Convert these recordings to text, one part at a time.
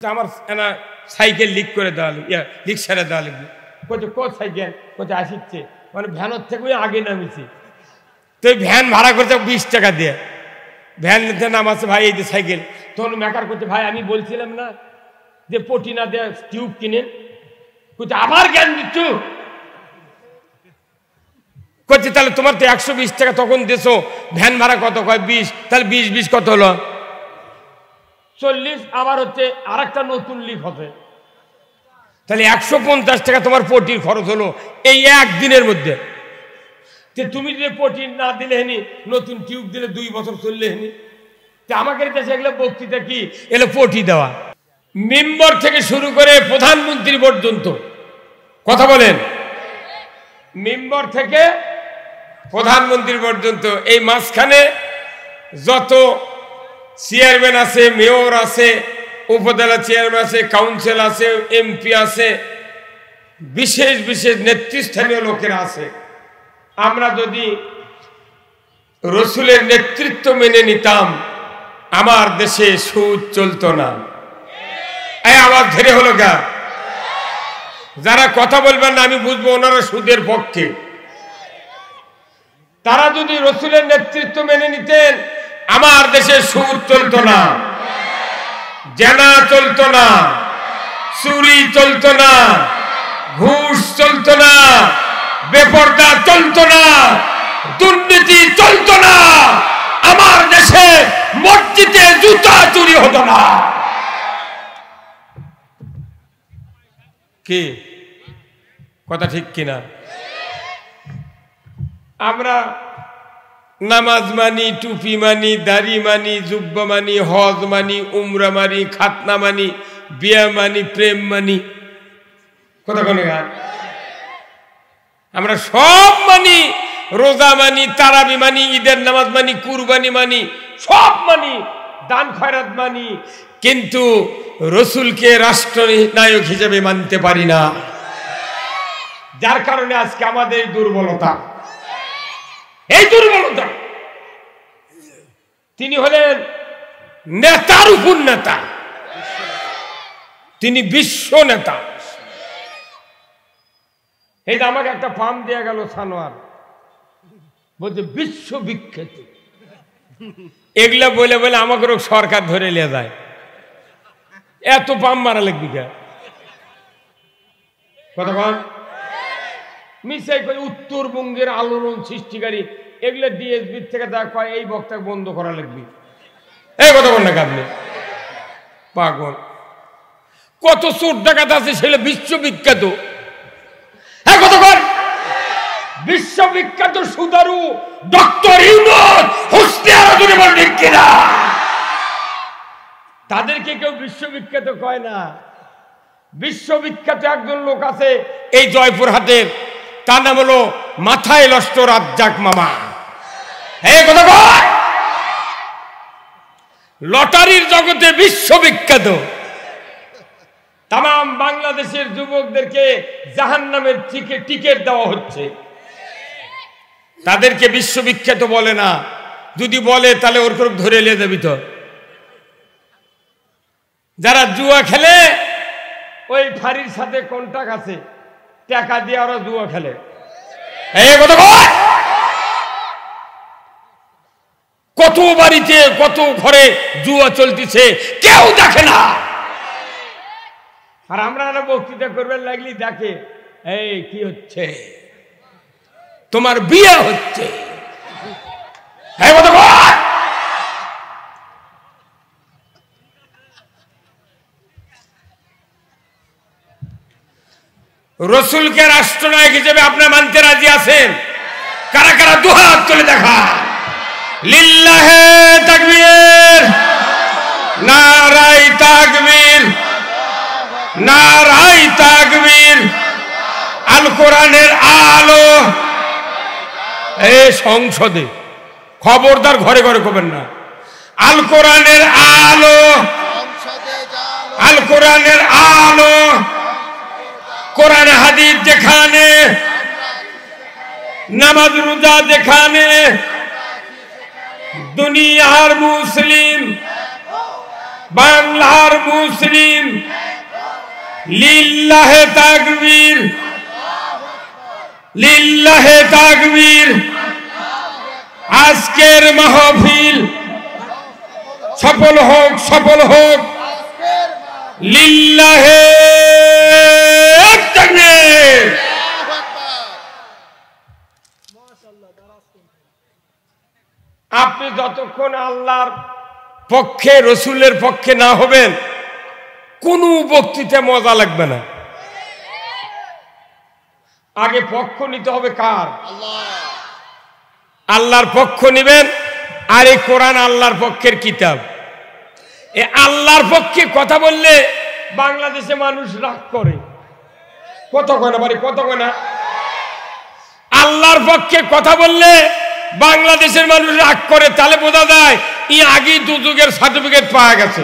আমার এনা cycle leak করে দেওয়া লিক সেরে দেওয়া লিখবি কোথায় কোথ সাইকেল কোথায় আসিচ্ছে মানে ভ্যানের থেকে আগে নামিছি তো ভ্যান ভাড়া করছে 20 টাকা দিয়ে ভ্যান নিতে নামাচ্ছে ভাই এই যে সাইকেল তখন মেকার করছে ভাই আমি বলছিলাম না যে পটি না দেয়া টিউব কিনেন কোথায় আবার জ্ঞান দিচ্ছ করছে তাহলে তোমার তো 120 টাকা তখন দেছো ভ্যান ভাড়া কত কয় 20 তাহলে 20 কত হলো 40 আবার হচ্ছে আর একটা নতুন লিক হবে তাহলে 150 টাকা তোমার পটির খরচ হলো এই একদিনের মধ্যে তুমি যদি পটি না দিলে হেনি নতুন টিউব দিলে 2 বছর চললে হেনি আমাদের দেশে এগুলো বক্তৃতা কি এগুলো পটি দেওয়া মেম্বার থেকে শুরু করে প্রধানমন্ত্রী পর্যন্ত কথা বলেন মেম্বার থেকে প্রধানমন্ত্রী পর্যন্ত এই মাঝখানে যত চেয়ারম্যান আছে মেয়র আছে উপজেলা চেয়ারম্যান আছে কাউন্সিল আছে এমপি আছে বিশেষ বিশেষ নেতৃস্থানীয় লোকেরা আছে আমরা যদি রসুলের নেতৃত্ব মেনে নিতাম আমার দেশে সুদ চলতো না এই আওয়াজ ধরে হলো গা যারা কথা বলবেন না আমি বুঝবো ওনারা সুদের পক্ষে তারা যদি রসুলের নেতৃত্ব মেনে নিতেন আমার দেশে সুদ চলতো না জেনা চলতো না চুরি চলতো না ঘুষ চলতো না বেপরদা চলতো না দুর্নীতি চলতো না আমার দেশে মসজিদে জুতা চুরি হতো না কি কথা ঠিক কিনা আমরা নামাজ মানি টুপি মানি দাড়ি মানি জুব্বা মানি হজ মানি উমরা মানি খাতনা মানি বিয়া মানি প্রেম মানি কথা কোন আমরা সব মানি রোজা মানি তারাবি মানি ঈদের নামাজ মানি কুরবানি মানি সব মানি দান খয়রাত মানি কিন্তু রসুলকে রাষ্ট্রনায়ক হিসেবে মানতে পারি না যার কারণে আজকে আমাদের দুর্বলতা এই দুর্বলতা তিনি হলেন নেতার উপর নেতা তিনি বিশ্ব নেতা এই আমাকে একটা পাম দেয়া গেল সানোয়ার বলছে বিশ্ববিখ্যাত এগুলা বলে বলে আমাকে সরকার ধরে নিয়ে যায় এত পাম মারা লাগবি কথা বল মিশাই করে উত্তরবঙ্গের আলোড়ন সৃষ্টিকারী এগুলো ডিএসবি থেকে দেখা কয় এই বক্তা বন্ধ করা লাগবে এই কথা বল না আপনি পাগল কত চোর ডাকাত আছে সেগুলো বিশ্ববিখ্যাত হ্যাঁ কথা বল বিশ্ববিখ্যাত সুদারু ডক্টর ইউনূস হোসনে আরাদুরি বলেন কিনা তাদেরকে কেউ বিশ্ববিখ্যাত কয় না বিশ্ববিখ্যাত একজন লোক আছে এই জয়পুরহাটের তার নাম হলো মাথায় লষ্ট রাজ্জাক মামা এই কথা বল লটারির জগতে বিশ্ববিখ্যাত তাম বাংলাদেশের যুবকদেরকে জাহান্নামের টিকিট দেওয়া হচ্ছে তাদেরকে বিশ্ববিখ্যাত বলে না যদি বলে তাহলে ওর করে ধরে নিয়ে যাবি তো যারা জুয়া খেলে ওই ফাঁড়ির সাথে কন্টাক্ট আছে টাকা দিয়ে ওরা জুয়া খেলে এই কথা বল কত বাড়িতে কত ঘরে জুয়া চলতেছে কেউ দেখে না আর আমরা বক্তৃতা করবেন লাগলি দেখে এই কি হচ্ছে তোমার বিয়ে হচ্ছে এই কথা বল রসুলকে রাষ্ট্রনায়ক হিসেবে আপনার মানতে রাজি আছেন কারা কারা দুহাত তুলে দেখা লিল্লাহে তাকবীর নারায়ে তাকবীর নারায়ে তাকবীর আল কোরআনের আলো এই সংসদে খবরদার ঘরে ঘরে করবেন না আল কোরআনের আলো আল কোরআনের আলো কোরআন হাদিস যেখানে নামাজ রোজা যেখানে দুনিয়ার মুসলিম বাংলার মুসলিম লিল্লাহে তাকবীর, লিল্লাহে তাকবীর। আজকের মাহফিল সফল হোক, সফল হোক, লিল্লাহে তাকবীর। আপনি যতক্ষণ আল্লাহর পক্ষে, রসুলের পক্ষে না হবেন, কোনো বক্তৃতা মজা লাগবে না। আগে পক্ষ নিতে হবে কার? আল্লাহর পক্ষ নিবেন। আর এই কোরআন আল্লাহর পক্ষের কিতাব। এ আল্লাহর পক্ষে কথা বললে বাংলাদেশে মানুষ রাগ করে। কত কয়না বাড়ি, কত কয়না? আল্লাহর পক্ষে কথা বললে বাংলাদেশের মানুষ রাগ করে। তাহলে বোঝা যায় ই আগেই দুযুগের সার্টিফিকেট পাওয়া গেছে।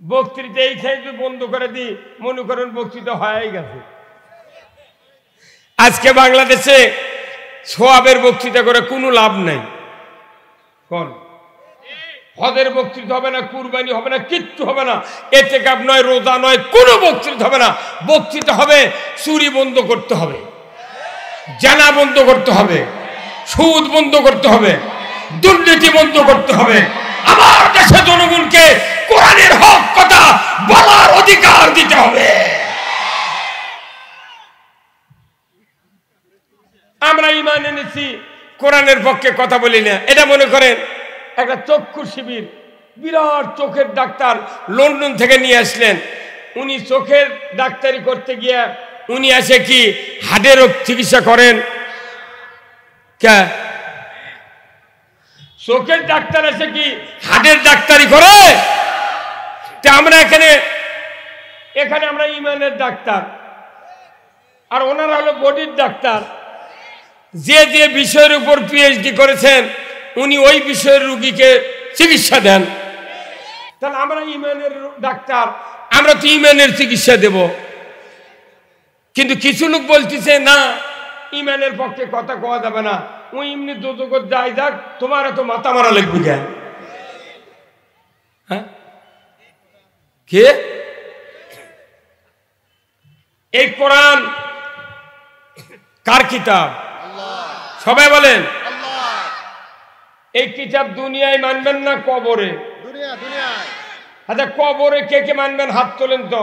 বক্তৃতা এই খাইতে বন্ধ করে দিই, মনে করেন বক্তৃতা হয়ে গেছে। আজকে বাংলাদেশে সোয়াবের বক্তৃতা করে কোনো লাভ নাই। কোন হজের বক্তৃতা হবে না, কুরবানি হবে না, কিচ্ছু হবে না, এতেকাব নয়, রোজা নয়, কোনো বক্তৃতা হবে না। বক্তৃতা হবে চুরি বন্ধ করতে হবে, জানা বন্ধ করতে হবে, সুদ বন্ধ করতে হবে, দুর্নীতি বন্ধ করতে হবে। আমার দেশের জনগণকে কোরআনের হক কথা বলার অধিকার দিতে হবে। আমরা ঈমান এনেছি, কোরআনের পক্ষে কথা বলি না। এটা মনে করেন একটা চক্ষু শিবির, বিরাট চোখের ডাক্তার লন্ডন থেকে নিয়ে আসলেন। উনি চোখের ডাক্তারি করতে গিয়ে উনি আসে কি হার্টের রোগ চিকিৎসা করেন? কে চোখের ডাক্তার এসে কি হার্টের ডাক্তারি করে? তা আমরা এখানে আমরা ঈমানের ডাক্তার, আর ওনারা হলো বডির ডাক্তার। যে যে বিষয়ের উপর পিএইচডি করেছেন উনি ওই বিষয়ের রোগীকে চিকিৎসা দেন। তাহলে আমরা ঈমানের ডাক্তার, আমরা তো ঈমানের চিকিৎসা দেব। কিন্তু কিছু লোক বলতেছে না, ঈমানের পক্ষে কথা কওয়া যাবে না, ওই এমনি দোজগত যাই যাক, তোমার তো মাথা মারা লাগবে কেন? হ্যাঁ, কে? এই কোরআন কার কিতাব? সবাই বলেন। এই কিতাব দুনিয়ায় মানবেন না কবরে? আচ্ছা, কবরে কে কে মানবেন? হাত তোলেন তো।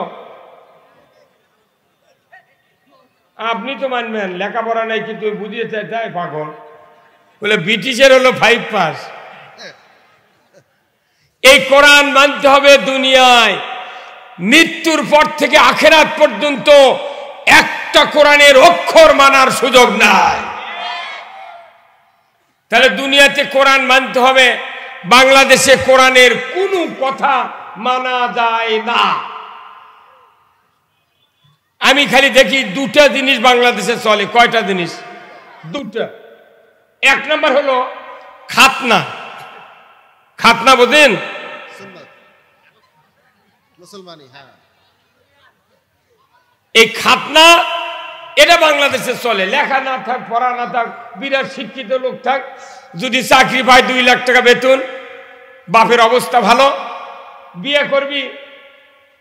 আপনি তো মানবেন, লেখাপড়া নাই কিন্তু বুঝিয়েছে তাই পাগল বলে ব্রিটিশের হলো 5 পাস। এই কোরআন মানতে হবে দুনিয়ায়, মৃত্যুর পর থেকে আখিরাত পর্যন্ত একটা কোরআনের অক্ষর মানার সুযোগ নাই। তাহলে দুনিয়াতে কোরআন মানতে হবে, বাংলাদেশে কোরআনের কোনো কথা মানা যায় না। আমি খালি দেখি দুটা জিনিস বাংলাদেশে চলে। কয়টা জিনিস? দুটা। এক নম্বর হলো খাতনা। খাতনা বোঝেন? এই খাতনা এটা বাংলাদেশে চলে। লেখা না থাক, পড়া না থাক, বিরাট শিক্ষিত লোক থাক, যদি চাকরি পায় 2 লাখ টাকা বেতন, বাপের অবস্থা ভালো, বিয়ে করবি,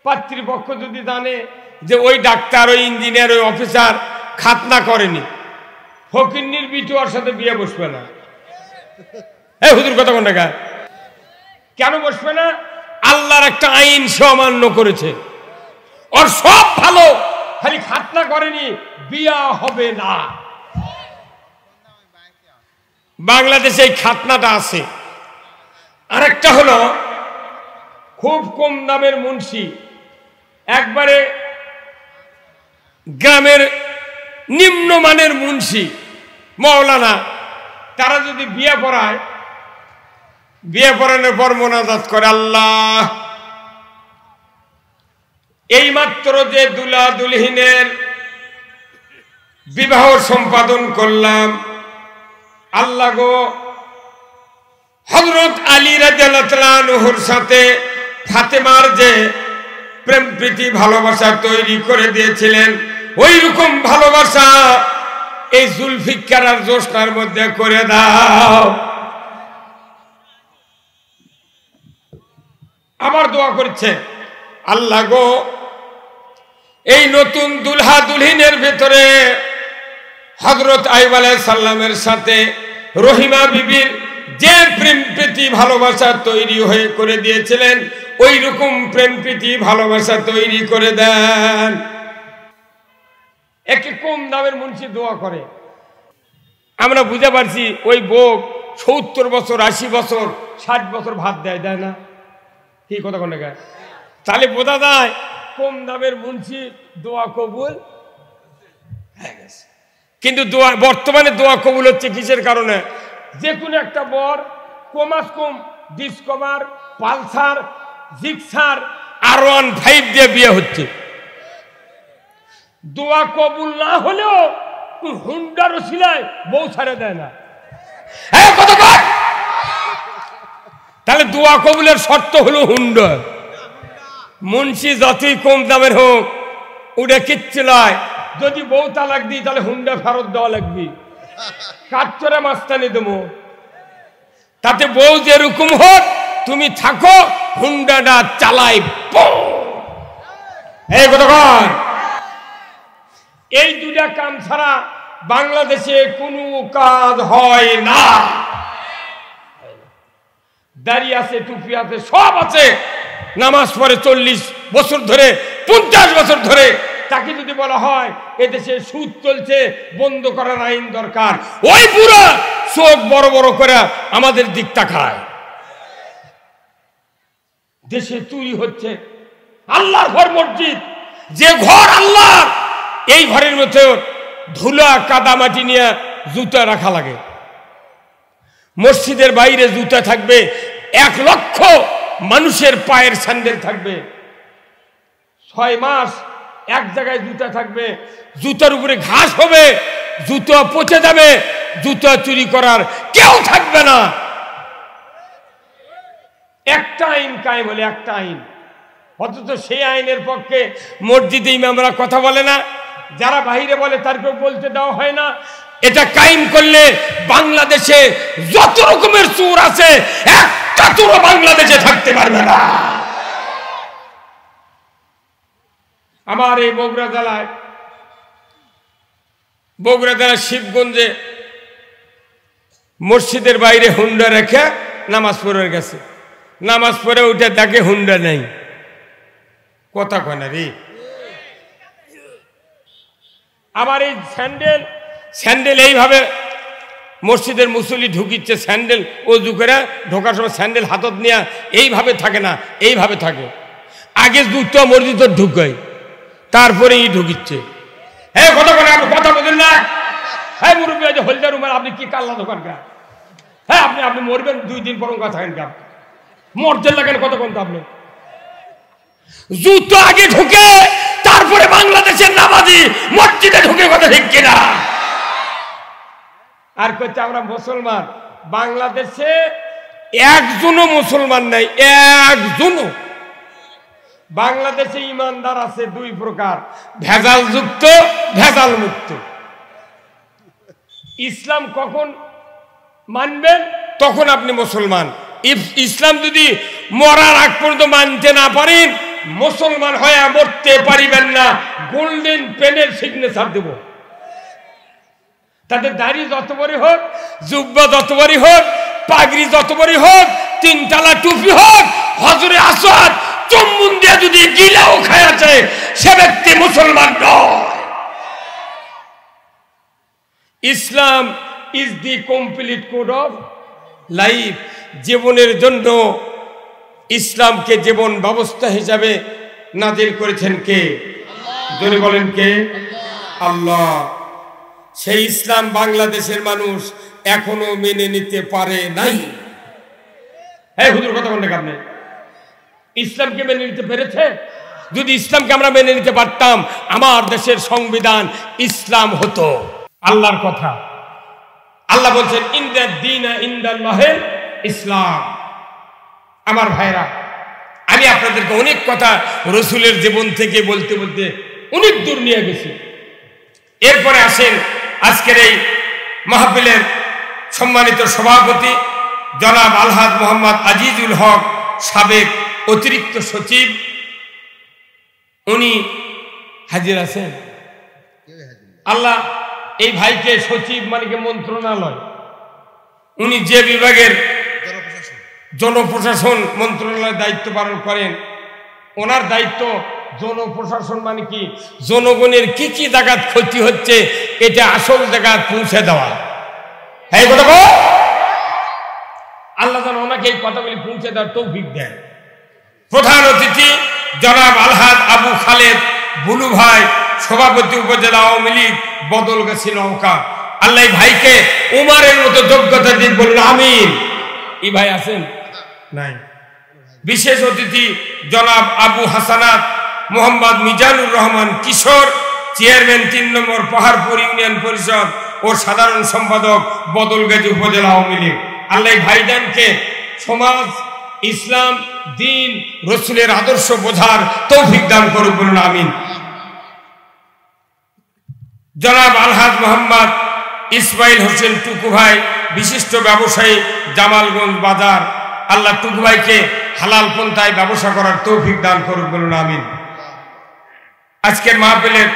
পাত্রীপক্ষ যদি জানে যে ওই ডাক্তার, ওই ইঞ্জিনিয়ার, ওই অফিসার খাতনা করেনি, ফকিন্নির বিটুয়ার সাথে বিয়ে বসবে না। এই হুজুর কথা কোন টাকা কেন বসবে না? আল্লাহর একটা আইন সে অমান্য করেছে। ওর সব ভালো, খালি খাতনা করেনি, বিয়া হবে না। বাংলাদেশে এই খাতনাটা আছে। আরেকটা হলো খুব কম দামের মুন্সি, একবারে গ্রামের নিম্নমানের মুন্সি, মৌলানা, তারা যদি বিয়ে পড়ায়, বিয়ে পড়ানোর পর মোনাজাত করে, আল্লাহ এইমাত্র যে দুলা দুলহিনের বিবাহ সম্পাদন করলাম, আল্লাহ গো হযরত আলী রাদিয়াল্লাহু তাআলা আনহুর সাথে ফাতেমার যে প্রেম প্রীতি ভালোবাসা তৈরি করে দিয়েছিলেন, ওই রকম ভালোবাসা এই জুলফিকার আর জোসনার মধ্যে করে দাও। আবার দোয়া করছে, আল্লাহ গো এই নতুন দুলহা দুলহিনের ভেতরে হযরত আইয়ুব আলাইহিস সালামের সাথে রহিমা বিবির যে প্রেম প্রীতি ভালোবাসা তৈরি হয়ে করে দিয়েছিলেন ওই রকম প্রেম প্রীতি ভালোবাসা তৈরি করে দেন। একে কম দামের মুন্সি দোয়া করে। আমরা বুঝতে পারছি ওই বউ 70 বছর 80 বছর 60 বছর ভাত দেয়, দেয় না? কি কথা কোন গায়? তাহলে বোঝা যায় কম দামের মুন্সি দোয়া কবুল হয়ে গেছে। কিন্তু দোয়া বর্তমানে দোয়া কবুল হচ্ছে কিসের কারণে? যে কোনো একটা বর কমাস কম ডিসকভার, পালসার, জিক্সার, R15 দিয়ে বিয়ে হচ্ছে। দোয়া কবুল না হলেও হুন্ডার ওসিলায় বউ ছাড়ে দেয় না। তাহলে দোয়া কবুলের শর্ত হলো হুন্ডা। মুন্সি যতই কম দামের হোক ওটা কিচ্ছু নয়, যদি বউ তালাক দিই তাহলে হুন্ডা ফেরত দেওয়া লাগবে, কাঠচরে মাস্তানি দেবো। তাতে বউ যেরকম হোক তুমি থাকো, হুন্ডাটা চালাই। এই কতক্ষণ এই দুটা কাম ছাড়া বাংলাদেশে কোনো কাজ হয় না। দাড়ি আছে, টুপি আছে, সব আছে, নামাজ পড়ে 40 বছর ধরে, 50 বছর ধরে। তাকে যদি বলা হয় এদেশে সুদ চলছে, বন্ধ করার আইন দরকার, ওই পুরো চোখ বড় বড় করে আমাদের দিক তাকায়। দেশে চুরি হচ্ছে, আল্লাহর ঘর মসজিদ, যে ঘর আল্লাহ, এই ঘরের মধ্যে ধুলা কাদা মাটি নিয়ে জুতা রাখা লাগে। মসজিদের বাইরে জুতা থাকবে, 1 লক্ষ মানুষের পায়ের স্যান্ডেল থাকবে। 6 মাস এক জায়গায় জুতা থাকবে, জুতার উপরে ঘাস হবে, জুতা পচে যাবে, জুতা চুরি করার কেউ থাকবে না। একটা আইন কায়েম হলে, একটা আইন, অথচ সেই আইনের পক্ষে মসজিদে ইমামরা কথা বলে না, যারা বাইরে বলে তারকেও বলতে দেওয়া হয় না। এটা কায়েম করলে বাংলাদেশে যত রকমের চোর আছে একটা চোরও বাংলাদেশে থাকতে পারবে না। আমার এই বগুড়া জেলায় শিবগঞ্জে মসজিদের বাইরে হুন্ডা রেখে নামাজ পড়ে গেছে, নামাজ পড়ে উঠে তাকে হুন্ডা নেই। কথা কয় না রে। আবার এই স্যান্ডেল এইভাবে মসজিদের মুসল্লি ঢুকিচ্ছে, স্যান্ডেল ওযু করে ঢোকার সময় স্যান্ডেল হাতত নিয়ে এইভাবে থাকে না, এইভাবে থাকে। আগে জুতো মসজিদ ঢুকাই, তারপরে ঢুকিচ্ছে। হ্যাঁ কথা বলে, আপনি কথা বলেন না। হ্যাঁ মুরব্বী, হলদার উমার, আপনি কি কাল্লা দোকান কা? হ্যাঁ আপনি মরবেন 2 দিন পর কথা থাকেন কা? মরতে লাগেন কতক্ষণ? তো আপনি জুতো আগে ঢুকে তারপরে বাংলাদেশের নামাজি মসজিদে ঢুকে, কথা ঠিক কিনা? আর করছে আমরা মুসলমান। বাংলাদেশে একজনও মুসলমান নাই, একজনও। বাংলাদেশে ইমানদার আছে 2 প্রকার, ভেজাল যুক্ত, ভেজাল মুক্ত। ইসলাম কখন মানবেন তখন আপনি মুসলমান। ইসলাম যদি মরার আগ পর্যন্ত মানতে না পারেন, মুসলমান হয়ে মরতে পারিবেন না। গোল্ডেন পেনের সিগনেচার দেব। তাদের দাড়ি যত বড় হোক, জুব্বা যত বড় হোক, পাগড়ি যত বড় হোক, 3 তলা টুপি হোক, হজরে আসওয়াদ চুম্বন দিয়ে যদি গিলাও খায়াছে, সে ব্যক্তি মুসলমান নয়। Islam is the complete code of life. জীবনের জন্য ইসলামকে জীবন ব্যবস্থা হিসাবে নাজিল করেছেন কে? জোরে বলেন কে? আল্লাহ। সেই ইসলাম বাংলাদেশের মানুষ এখনো মেনে নিতে পারে নাই। হ্যাঁ হুজুর কথা বলেন আপনি, ইসলামকে মেনে নিতে পেরেছে? যদি ইসলামকে আমরা মেনে নিতে পারতাম, আমার দেশের সংবিধান ইসলাম হতো। আল্লাহর কথা, আল্লাহ বলছেন ইন্দাদ দীনা ইনদাল্লাহিল ইসলাম। আমার ভাইরা, আমি আপনাদেরকে অনেক কথা রসুলের জীবন থেকে বলতে বলতে অনেক দূর নিয়ে গেছি। এরপরে আসেন আজকের এই মাহফিলের সম্মানিত সভাপতি জনাব আলহাজ মোহাম্মদ আজিজুল হক, সাবেক অতিরিক্ত সচিব উনি হাজির আছেন? আল্লাহ এই ভাইকে সচিব মানে কি মন্ত্রণালয়, উনি যে বিভাগের জনপ্রশাসন মন্ত্রণালয়ের দায়িত্ব পালন করেন, ওনার দায়িত্ব জনপ্রশাসন মানে কি জনগণের কি কি জায়গায় ক্ষতি হচ্ছে এটা আসল জায়গায় পৌঁছে দেওয়া। এই কথা বল, আল্লাহ যেন ওনাকে এই কথাগুলি পৌঁছে দেওয়ার তৌফিক দেন। প্রধান অতিথি জনাব আলহাজ আবু খালেদ বুলু ভাই, সভাপতি উপজেলা আওয়ামী লীগ বদলগাছি নৌকা। আল্লাহ ভাইকে উমারের মতো যোগ্যতা দিন, বলুন আমিন। এই ভাই আছেন? নাই। বিশেষ অতিথি জনাব আবু হাসানাত মোহাম্মদ মিজানুর রহমান কিশোর, চেয়ারম্যান ৩ নম্বর পাহাড়পুর ইউনিয়ন পরিষদ ও সাধারণ সম্পাদক বদলগাছি উপজেলা আওয়ামী লীগ। আল্লাহ ভাইজানকে সমাজ, ইসলাম, দিন, রসুলের আদর্শ বোঝার তৌফিক দান করুন, বলুন আমিন। জনাব আলহাজ মোহাম্মদ ইসমাইল হোসেন টুকু ভাই, বিশিষ্ট ব্যবসায়ী, জামালগঞ্জ বাজার। আল্লাহ টুকু ভাইকে হালাল পন্থায় ব্যবসা করার তৌফিক দান করুন, বলুন আমিন। আজকের মাহফিলের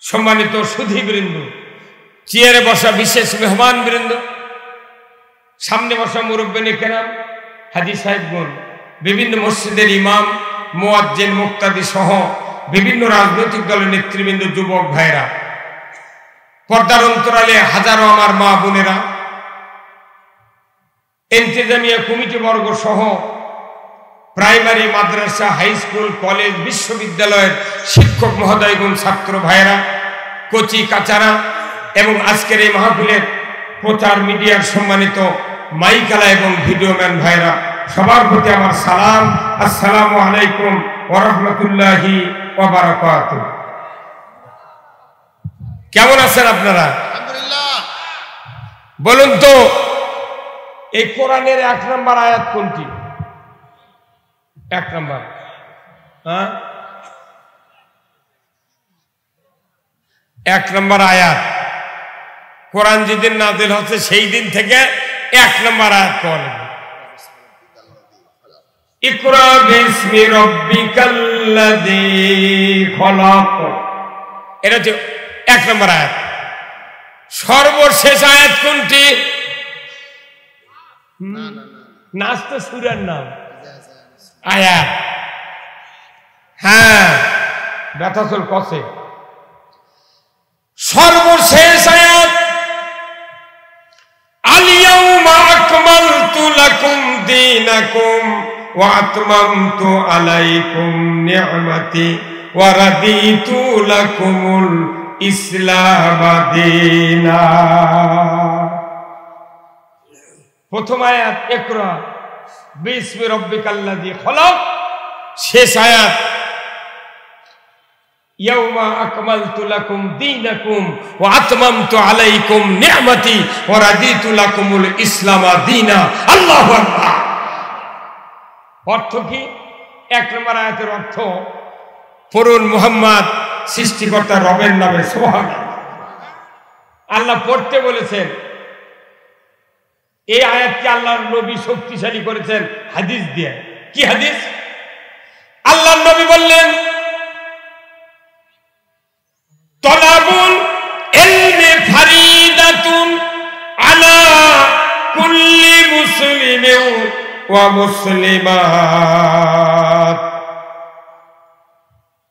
সম্মানিত সুধীবৃন্দ, চেয়ারে বসা বিশেষ মেহমান বৃন্দ, সামনে বসা মুরব্বিনে কেরাম, হাজী সাহেবগণ, বিভিন্ন মসজিদের ইমাম, মুয়াজ্জিন, মুক্তাদি সহ বিভিন্ন রাজনৈতিক দলের নেতৃবৃন্দ, যুবক ভাইরা, পর্দার অন্তরালে হাজারো আমার মা বোনেরা, ইন্তেজামিয়া কমিটি বর্গ সহ প্রাইমারি, মাদ্রাসা, হাই স্কুল, কলেজ, বিশ্ববিদ্যালয়ের শিক্ষক মহোদয়গণ, ছাত্র ভাইরা, কচি কাচারা এবং আজকের এই মাহফিলের প্রচার মিডিয়ার সম্মানিত মাইকালা এবং ভিডিওম্যান ভাইরা, সবার প্রতি আমার সালাম। আসসালামু আলাইকুম ওয়া রাহমাতুল্লাহি ওয়া বারাকাতুহু। কেমন আছেন আপনারা? আলহামদুলিল্লাহ। বলুন তো, এই কোরআনের 1 নম্বর আয়াত কোনটি? 1 নম্বর, হ্যাঁ 1 নম্বর আয়াত। কোরআন যেদিন নাযিল হচ্ছে সেই দিন থেকে 1 নম্বর আয়াত পড়েন। ইকরা বিসমি রাব্বিকাল্লাযী খলাক, এটা হচ্ছে 1 নম্বর আয়াত। সর্বশেষ আয়াত কোনটি? নাস তো সূরার নাম, আয়াত, হ্যাঁ ব্যথাচল কসে। সর্বশেষ আয়াত আল-ইয়াওমা আকমালতু লাকুম দীনাকুম ওয়া আতমামতু আলাইকুম নি'মাতি ওয়া রাদিতু লাকুমুল ইসলাম দীনা। প্রথম আয়াত ইকরা বিসমি রাব্বিকাল্লাযী খলাক, শেষ আয়াত ইয়াওমা আকমালতু লাকুম দীনাকুম ওয়া আতমামতু আলাইকুম নি'মাতি ওয়া রাদিতু লাকুমুল ইসলাম দীনা। আল্লাহু আকবার। অর্থ কি? 1 নম্বর আয়াতের অর্থ, পড়ুন মুহাম্মদ সৃষ্টিকর্তা রবের নামে, সুবহানাল্লাহ। আল্লাহ পড়তে বলেছেন। এই আয়াতকে আল্লাহর নবী শক্তিশালী করেছেন হাদিস দিয়ে। কি হাদিস? আল্লাহর নবী বললেন, তলাবুল ইলমি ফারিদাতুন আলা কুল্লি মুসলিমিন ওয়া মুসলিমাত।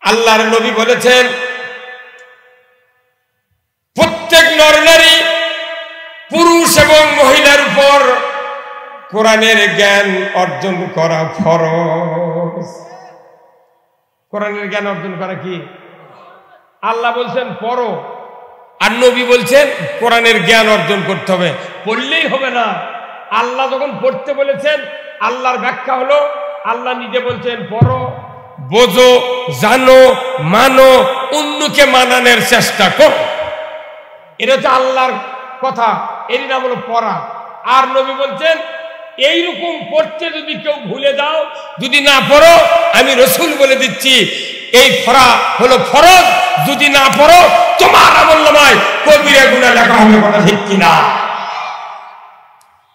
আল্লাহর নবী বলেছেন, প্রত্যেক নরনারী, পুরুষ এবং মহিলার উপর কোরআনের জ্ঞান অর্জন করা ফরজ। কোরআনের জ্ঞান অর্জন করা কি? আল্লাহ বলছেন পড়ো, আর নবী বলছেন কোরআনের জ্ঞান অর্জন করতে হবে। পড়লেই হবে না। আল্লাহ যখন পড়তে বলেছেন, আল্লাহর ব্যাখ্যা হলো, আল্লাহ নিজে বলছেন পড়ো, বোঝো, জানো, মানো, অন্যকে মানানোর চেষ্টা করো। এটা হচ্ছে আল্লাহর কথা, এর নাম হলো পড়া। আর নবী বলছেন এইরকম পড়তে যদি কেউ ভুলে যাও, যদি না পড়ো, আমি রসুল বলে দিচ্ছি এই পড়া হলো ফরজ। যদি না পড়ো তোমার আমলনামায় কবিরা গুনাহ লেখা হবে। কথা ঠিক কিনা?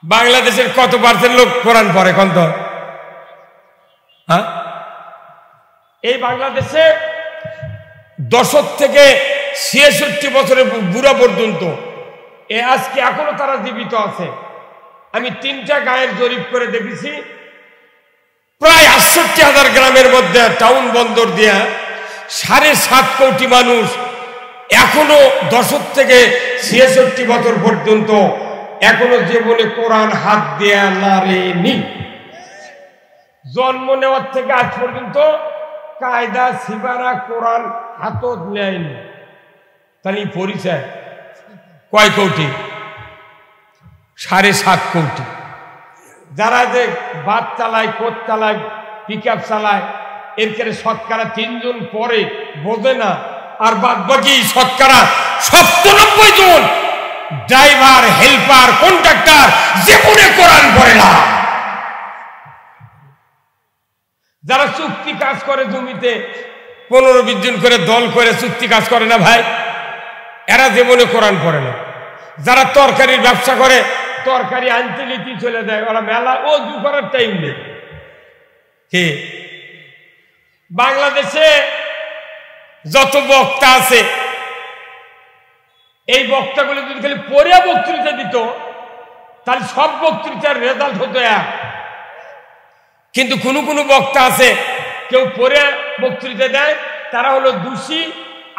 বাংলাদেশের কত পার্সেন্ট লোক কোরআন পড়ে? কত? হ্যাঁ, এই বাংলাদেশে 10 থেকে 66 বছরের বুড়া পর্যন্ত আজকে এখনো তারা জীবিত আছে। আমি 3টা গাঁয়ের জরিপ করে দেখেছি, প্রায় 68,000 গ্রামের মধ্যে টাউন বন্দর দিয়া 7.5 কোটি মানুষ এখনো 10 থেকে 66 বছর পর্যন্ত এখনো জীবনে কোরআন হাত দেয়া নারেনি। জন্ম নেওয়ার থেকে আজ পর্যন্ত কায়দা সিবারা কোরআন হাতত নেয়নি। তাহলে পরিচয় কয় কোটি? 7.5 কোটি। যারা যে বাস চালায়, কোচ চালায়, পিক আপ চালায়, এর করে শতকরা 3 জন পরে বোঝে না, আর বাদ বাকি শতকরা 97 জন ড্রাইভার, হেল্পার, কন্ট্রাক্টর জীবনে কোরআন পড়ে না। যারা চুক্তি কাজ করে জমিতে 15-20 জন করে দল করে চুক্তি কাজ করে না ভাই, এরা জীবনে কোরআন পড়ে না। যারা তরকারির ব্যবসা করে, তরকারি আনতে লিতি চলে যায়, ওরা মেলা ওযু করার টাইম নেই। কে বাংলাদেশে যত বক্তা আছে, এই বক্তাগুলো যদি খালি পড়ে বক্তৃতা দিত তাহলে সব বক্তৃতার রেজাল্ট হতো এক। কিন্তু কোনো কোনো বক্তা আছে, কেউ পড়ে বক্তৃতা দেয় তারা হলো দোষী,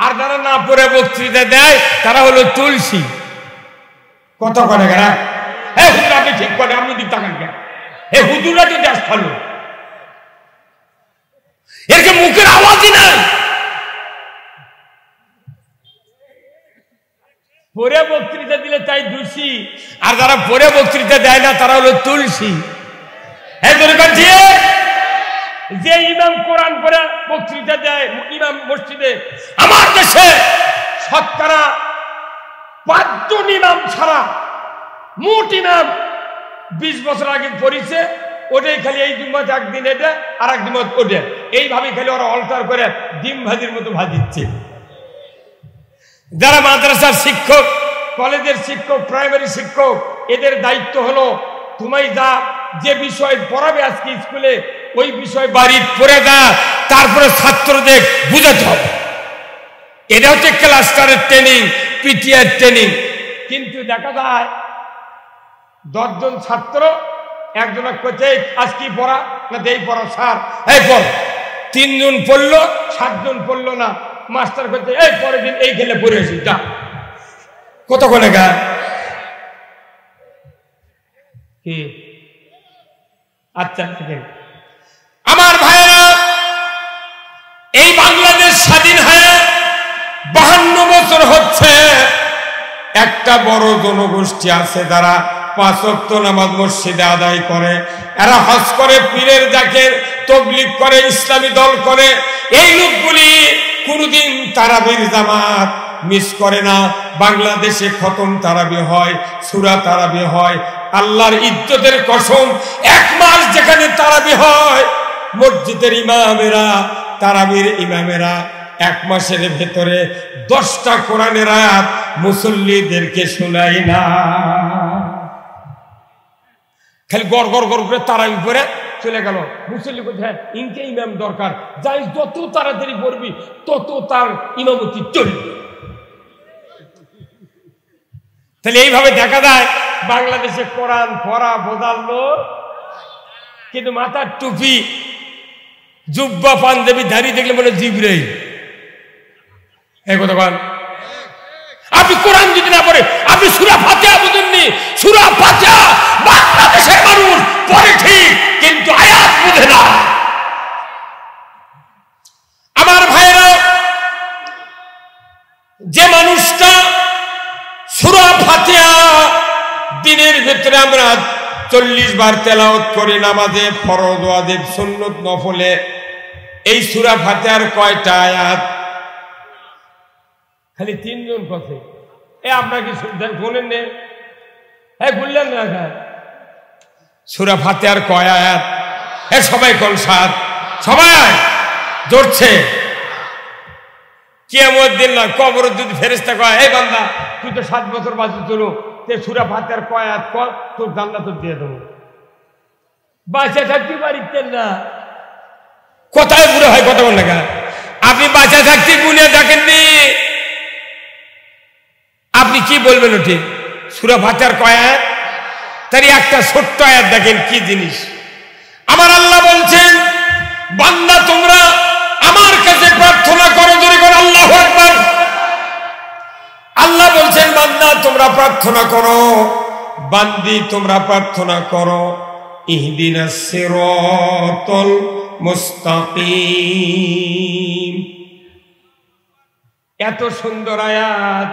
আর যারা না পড়ে বক্তৃতা দেয় তারা হলো তুলসী। কত করে গেরা হুজুর আপনি ঠিক করে, আপনি দিক তাকান কেন? হুজুরা তো দেশ ভালো, এর মুখের আওয়াজই নাই। পরে বক্তৃতা দিলে তাই দোষী, আর যারা পরে বক্তৃতা দেয় না তারা হলো তুলসী। যে ইমাম কোরআন পড়ে বক্তৃতা দেয় ইমাম মসজিদে, আমার দেশে শতকরা 5 জন ইমাম ছাড়া মোট ইমাম 20 বছর আগে পড়িছে, ওটাই খালি এই জুম্মাতে একদিন এটা আর একদিন ওটা, এইভাবে খালি ওরা অল্টার করে ডিম ভাজির মতো ভাজিচ্ছে। যারা মাদ্রাসার শিক্ষক, কলেজের শিক্ষক, প্রাইমারি শিক্ষক, এদের দায়িত্ব হলো তুমি যে বিষয় পড়াবে আজকে স্কুলে, ওই বিষয় বাড়ি পড়ে যা, তারপরে ছাত্রদের বুঝাতে হবে। এটা হচ্ছে ক্লাস্টারের ট্রেনিং, পিটিআর ট্রেনিং। কিন্তু দেখা যায় 10 জন ছাত্র একজন করছে আজ কি পড়া না, দেই পড়া স্যার, এই পড়। 3 জন পড়লো, 7 জন পড়লো না, মাস্টার করছে এই পরের দিন এই খেলে পড়ে আসি যা। কতক্ষণে গা কি? আচ্ছা আমার ভাইয়েরা, এই বাংলাদেশ স্বাধীন হয়ে 52 বছর হচ্ছে। একটা বড় জনগোষ্ঠী আছে যারা 5 ওয়াক্ত নামাজ মসজিদে আদায় করে, এরা হজ করে, পীরের জাকের তবলিগ করে, ইসলামী দল করে। এই লোকগুলি কোনদিন তারাবির জামাত মিস করে না। বাংলাদেশে খতম তারাবি হয়, সূরা তারাবি হয়। আল্লাহর ইজ্জতের কসম, 1 মাস যেখানে তারাবি হয়, মসজিদের ইমামেরা, তারাবির ইমামেরা 1 মাসের ভেতরে 10টা কোরআনের আয়াত মুসল্লিদেরকে শোনায় না। খালি গড় গড় গড় করে তারাবি পড়ে চলে গেল। মুসল্লি কোথায়? ইনকে ইমাম দরকার, যাই যত তাড়াতাড়ি পড়বি তত তার ইমামতি চলবে। তাহলে এইভাবে দেখা যায় বাংলাদেশে কোরআন পড়া বোঝার লোক, কিন্তু মাথার টুপি, জুব্বা, পাঞ্জাবি, দাঁড়িয়ে দেখলে মনে জিবরাইল। এই কথা বল, আপনি কোরআন যদি না পড়ে, আপনি সূরা ফাতিহা বুঝেননি। সূরা ফাতিহা বাংলাদেশের মানুষ পড়ে ঠিক, কিন্তু আয়াত বুঝে না। আমার ভাইয়েরা, যে মানুষটা সূরা ফাতিহা দিনের ভিতরে আমরা 40 বার তেলাওয়াত করি, নামাজে, ফরজ, ওয়াজিব, সুন্নত, নফলে, এই সূরা ফাতিহার কয়টা আয়াত? খালি 3 জন কথা। আপনার কি বলেন নে? বললেন না সূরা ফাতিহার কয় আয়াত? সবাই কোন 7? সবাই জোরছে। কিয়ামত দিন না, কবর যদি ফেরেশতা কয় এই বান্দা তুই তো 7 বছর বাঁচি চলো, তে সূরা ফাতিহার কয় আয়াত কর, তোর জান্নাত দিয়ে দেবো। বাঁচা থাকতে পারিতেন না, কোথায় বুড়ো হয় কথা বল না? আপনি বাঁচা থাকতে গুনে দেখেননি, আপনি কি বলবেন? ওটি সূরা ফাতিহার কয় আয়াত? তারই একটা ছোট্ট আয়াত দেখেন কি জিনিস। আমার আল্লাহ বলছেন, বান্দা তোমরা আমার কাছে প্রার্থনা করো, জোরে করে আল্লাহু আকবার। আল্লাহ বলছেন, বান্দা তোমরা প্রার্থনা করো, বান্দি তোমরা প্রার্থনা করো, ইহদিনাস সিরাতাল মুস্তাকিম। এত সুন্দর আয়াত,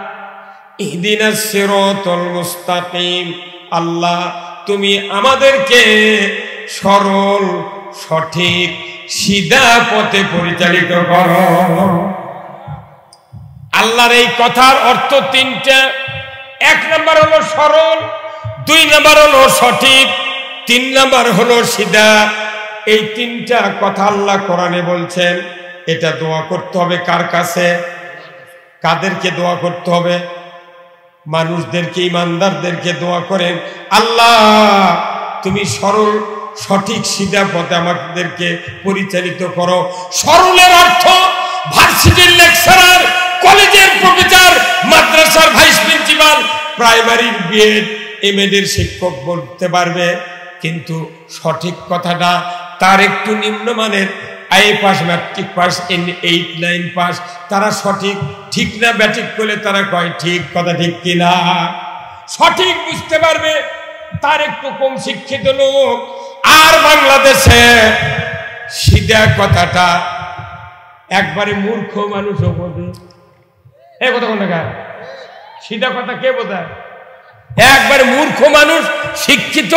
ইহদিনাস সিরাতাল মুস্তাকিম। আল্লাহ তুমি আমাদেরকে সরল সঠিক সিধা পথে পরিচালিত করো। আল্লাহর এই কথার অর্থ তিনটা। এক নাম্বার হলো সরল, দুই নাম্বার হলো সঠিক, তিন নাম্বার হলো সিধা। এই তিনটা কথা আল্লাহ কোরআনে বলছেন। এটা দোয়া করতে হবে কার কাছে? কাদেরকে দোয়া করতে হবে? মানুষদেরকে, ইমানদারদেরকে দোয়া করেন, আল্লাহ তুমি সরল সঠিক সিধা পথে আমাদেরকে পরিচালিত করো। সরলের অর্থ ভার্সিটির লেকচারার, কলেজের প্রফেসর, মাদ্রাসার ভাইস প্রিন্সিপাল, প্রাইমারির বিএড এমএড এর শিক্ষক বলতে পারবে, কিন্তু সঠিক কথাটা তার একটু নিম্নমানের I pass, matric pass, 8, 9 pass, তারা সঠিক ঠিক না ব্যাটিক করলে তারা কয় ঠিক। কথা ঠিক কিনা? সঠিক বুঝতে পারবে তার একটু কম শিক্ষিত লোক। আর বাংলাদেশে সিধা কথাটা একবারে মূর্খ মানুষও বোঝে। এই কথা কোন জায়গায়? সিধা কথা কে বোঝায়? একবারে মূর্খ মানুষ, শিক্ষিত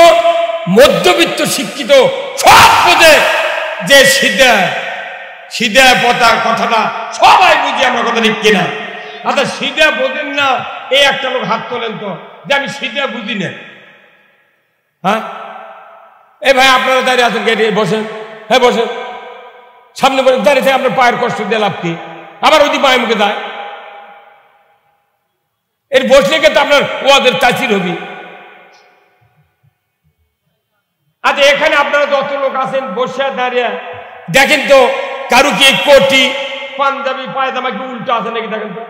মধ্যবিত্ত শিক্ষিত সব বোঝে যে সিধা সিধা পথা কথাটা সবাই বুঝি আমরা। কথা ঠিক কিনা? আচ্ছা সিধা বোঝেন না এই একটা লোক হাত তোলেন তো, যে আমি সিধা বুঝি না। হ্যাঁ এই ভাই আপনারা দাঁড়িয়ে আছেন, গেটে বসেন। হ্যাঁ বসেন, সামনে বসে দাঁড়িয়ে থেকে আপনার পায়ের কষ্ট দিয়ে লাভ কি? আবার ওই পায়ে মুখে দেয়, এর বসলে কিন্তু আপনার ওদের তাসির হবি। আচ্ছা এখানে আপনারা যত লোক আছেন বসে দাঁড়িয়ে দেখেন তো কারু কি কোটি পাঞ্জাবি পায়জামা কি উল্টো আছে নাকি? দেখেন তো,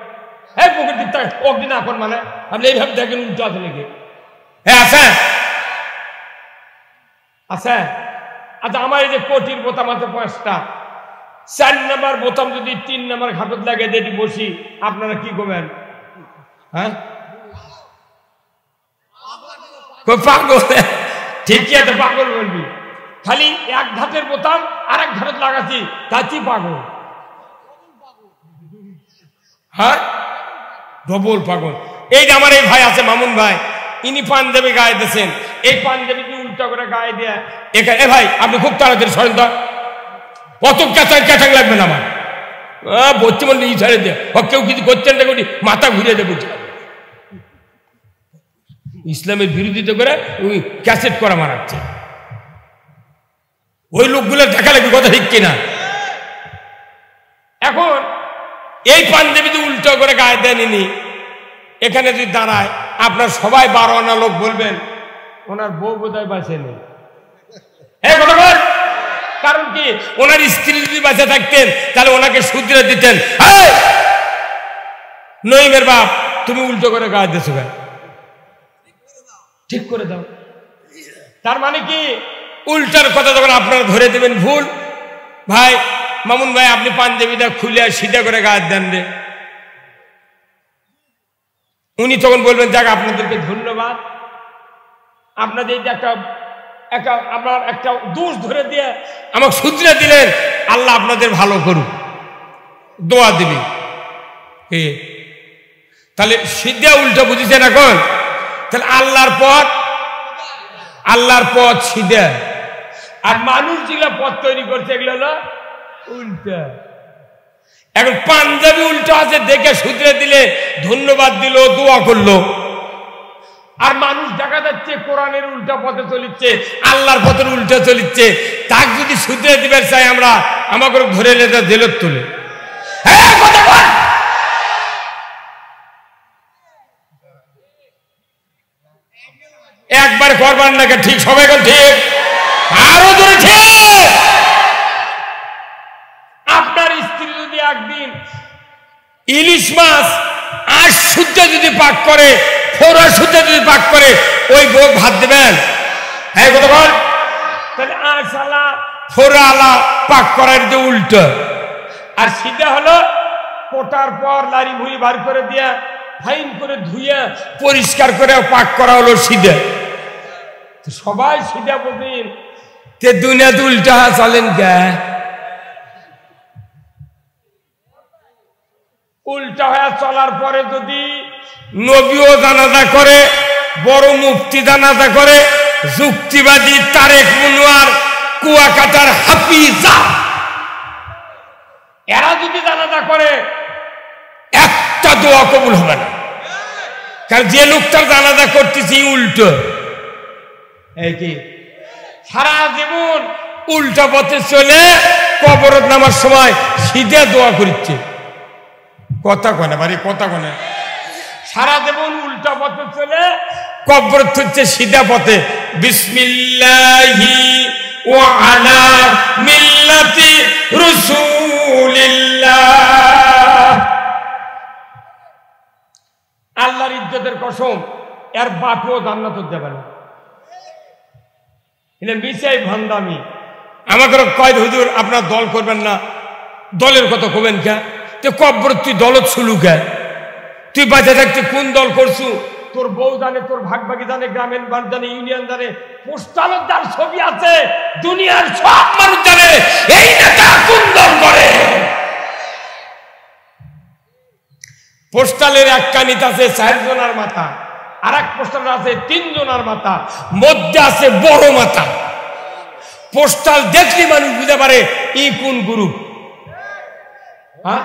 হ্যাঁ পুকুর দিকটা অগ্নি না কর, মানে আপনি এইভাবে দেখেন উল্টো আছে নাকি? হ্যাঁ আছে, আছে। আচ্ছা আমার এই যে কোটির বোতাম আছে 5টা, 4 নাম্বার বোতাম যদি 3 নাম্বার ঘাটত লাগে যেটি বসি, আপনারা কি করবেন? হ্যাঁ পাগল, ঠিকই আছে, পাগল বলবি। খালি এক ঘাটের বোতাম আর এক ঘাটত লাগাচ্ছি, তাই পাগল। হ্যাঁ ডবল পাগল। এই যে আমার এই ভাই আছে মামুন ভাই, ইনি পাঞ্জাবি গায়ে দিয়েছেন, এই পাঞ্জাবি কি উল্টা করে গায়ে দেয়া এখানে। এ ভাই আপনি খুব তাড়াতাড়ি সরেন তো, অত ক্যাচাং লাগবে না আমার। বর্তমান ই ছাড়ে দেয়, কেউ কিছু করছেন না, মাথা ঘুরিয়ে দেবে। ইসলামের বিরোধিতা করে ওই ক্যাসেট করা মারাচ্ছে, ওই লোকগুলো দেখা লাগবে। কথা ঠিক কিনা? এখন এই পাঞ্জাবি যদি উল্টো করে গায়ে দেননি, এখানে যদি দাঁড়ায় আপনার সবাই 12 আনা লোক বলবেন ওনার বউ বোধহয় বাঁচে নেই। হ্যাঁ কথা বল। কারণ কি? ওনার স্ত্রী যদি বাঁচে থাকতেন তাহলে ওনাকে শুধরে দিতেন, নইমের বাপ তুমি উল্টো করে গায়ে দিয়েছো, ঠিক করে দাও। তার মানে কি? উল্টার কথা যখন আপনারা ধরে দেবেন ভুল, ভাই মামুন ভাই আপনি পাঞ্জাবিটা খুলে সিধা করে গায়ে দেন রে, উনি তখন বলবেন যাক আপনাদেরকে ধন্যবাদ, আপনাদের একটা আপনার একটা দোষ ধরে দিয়ে আমাকে শুধরে দিলেন, আল্লাহ আপনাদের ভালো করুক, দোয়া দিবি। তাহলে সিধা উল্টা বুঝেছেন এখন? তাহলে আল্লাহর পথ সিধা, আর মানুষ যেগুলো পথ তৈরি করছে এগুলো হলো উল্টা। এখন পাঞ্জাবি উল্টো আছে দেখে শুধরে দিলে ধন্যবাদ দিল, দোয়া করলো, আর মানুষ দেখা যাচ্ছে কোরআনের উল্টা পথে চলিচ্ছে, আল্লাহর পথের উল্টা চলিচ্ছে, তাকে যদি শুধরে দিবে চাই আমরা, আমাকে ধরে লেটা জেলত তুলে। হ্যাঁ কথা বল। একবার করবার নাকি ঠিক, সবাই ঠিক, আরো ধরে ঠিক। আপনার স্ত্রী যদি একদিন ইলিশ মাছ 8 শুদ্ধ যদি পাক করে, 4 শুদ্ধ যদি পাক করে, ওই বউ ভাত দেবেন? হ্যাঁ কথা বল। তাহলে 8 আলা 4 আলা পাক করার যে উল্টো, আর সিধা হলো কোটার পর লারি ভুড়ি বার করে দিয়া ফাইন করে ধুইয়া পরিষ্কার করে পাক করা হলো সিধা। সবাই সিধা বলতেন, তে দুনিয়াতে উল্টা চলেন কে? উল্টা হয়ে চলার পরে যদি নবীও জানাজা করে, বড় মুফতি জানাজা করে, যুক্তিবাদী তারেক মনোয়ার, কুয়াকাটার হাফিজা, এরা যদি জানাজা করে, একটা দোয়া কবুল হবে না। কারণ যে লোকটার জানাজা করতেছি উল্টো, এই কি সারা জীবন উল্টা পথে চলে কবরত নামার সময় সিধা দোয়া করছে। কথা কনে বাড়ি কথা কনে, সারা জীবন উল্টা পথে চলে কবরত হচ্ছে সিধা পথে। বিসমিল্লাহি ওয়া আলা মিল্লাতি রাসূলিল্লাহ। আল্লাহর ইজ্জতের কসম, এর বাপও জান্নাত যাবে না। এটা মিশাই ভান্দামি। আমাকে কয় হুজুর আপনার দল করবেন না, দলের কথা কবেন কে? তো কবর তুই দলত শুলু কে? তুই বাঁচে থাকতে কোন দল করছু? তোর বউ জানে, তোর ভাগভাগি জানে, গ্রামীণ ব্যাংক জানে, ইউনিয়ন জানে, পোস্টালের যার ছবি আছে দুনিয়ার সব মানুষ জানে এই নেতা কোন দল করে। পোস্টালের এক কানিত আছে 4 জনের মাথা, আর এক পোস্টাল আছে 3 জনের মাথা, মধ্যে আছে বড় মাথা। পোস্টাল দেখলে মানুষ বুঝতে পারে ই কোন গ্রুপ। হ্যাঁ,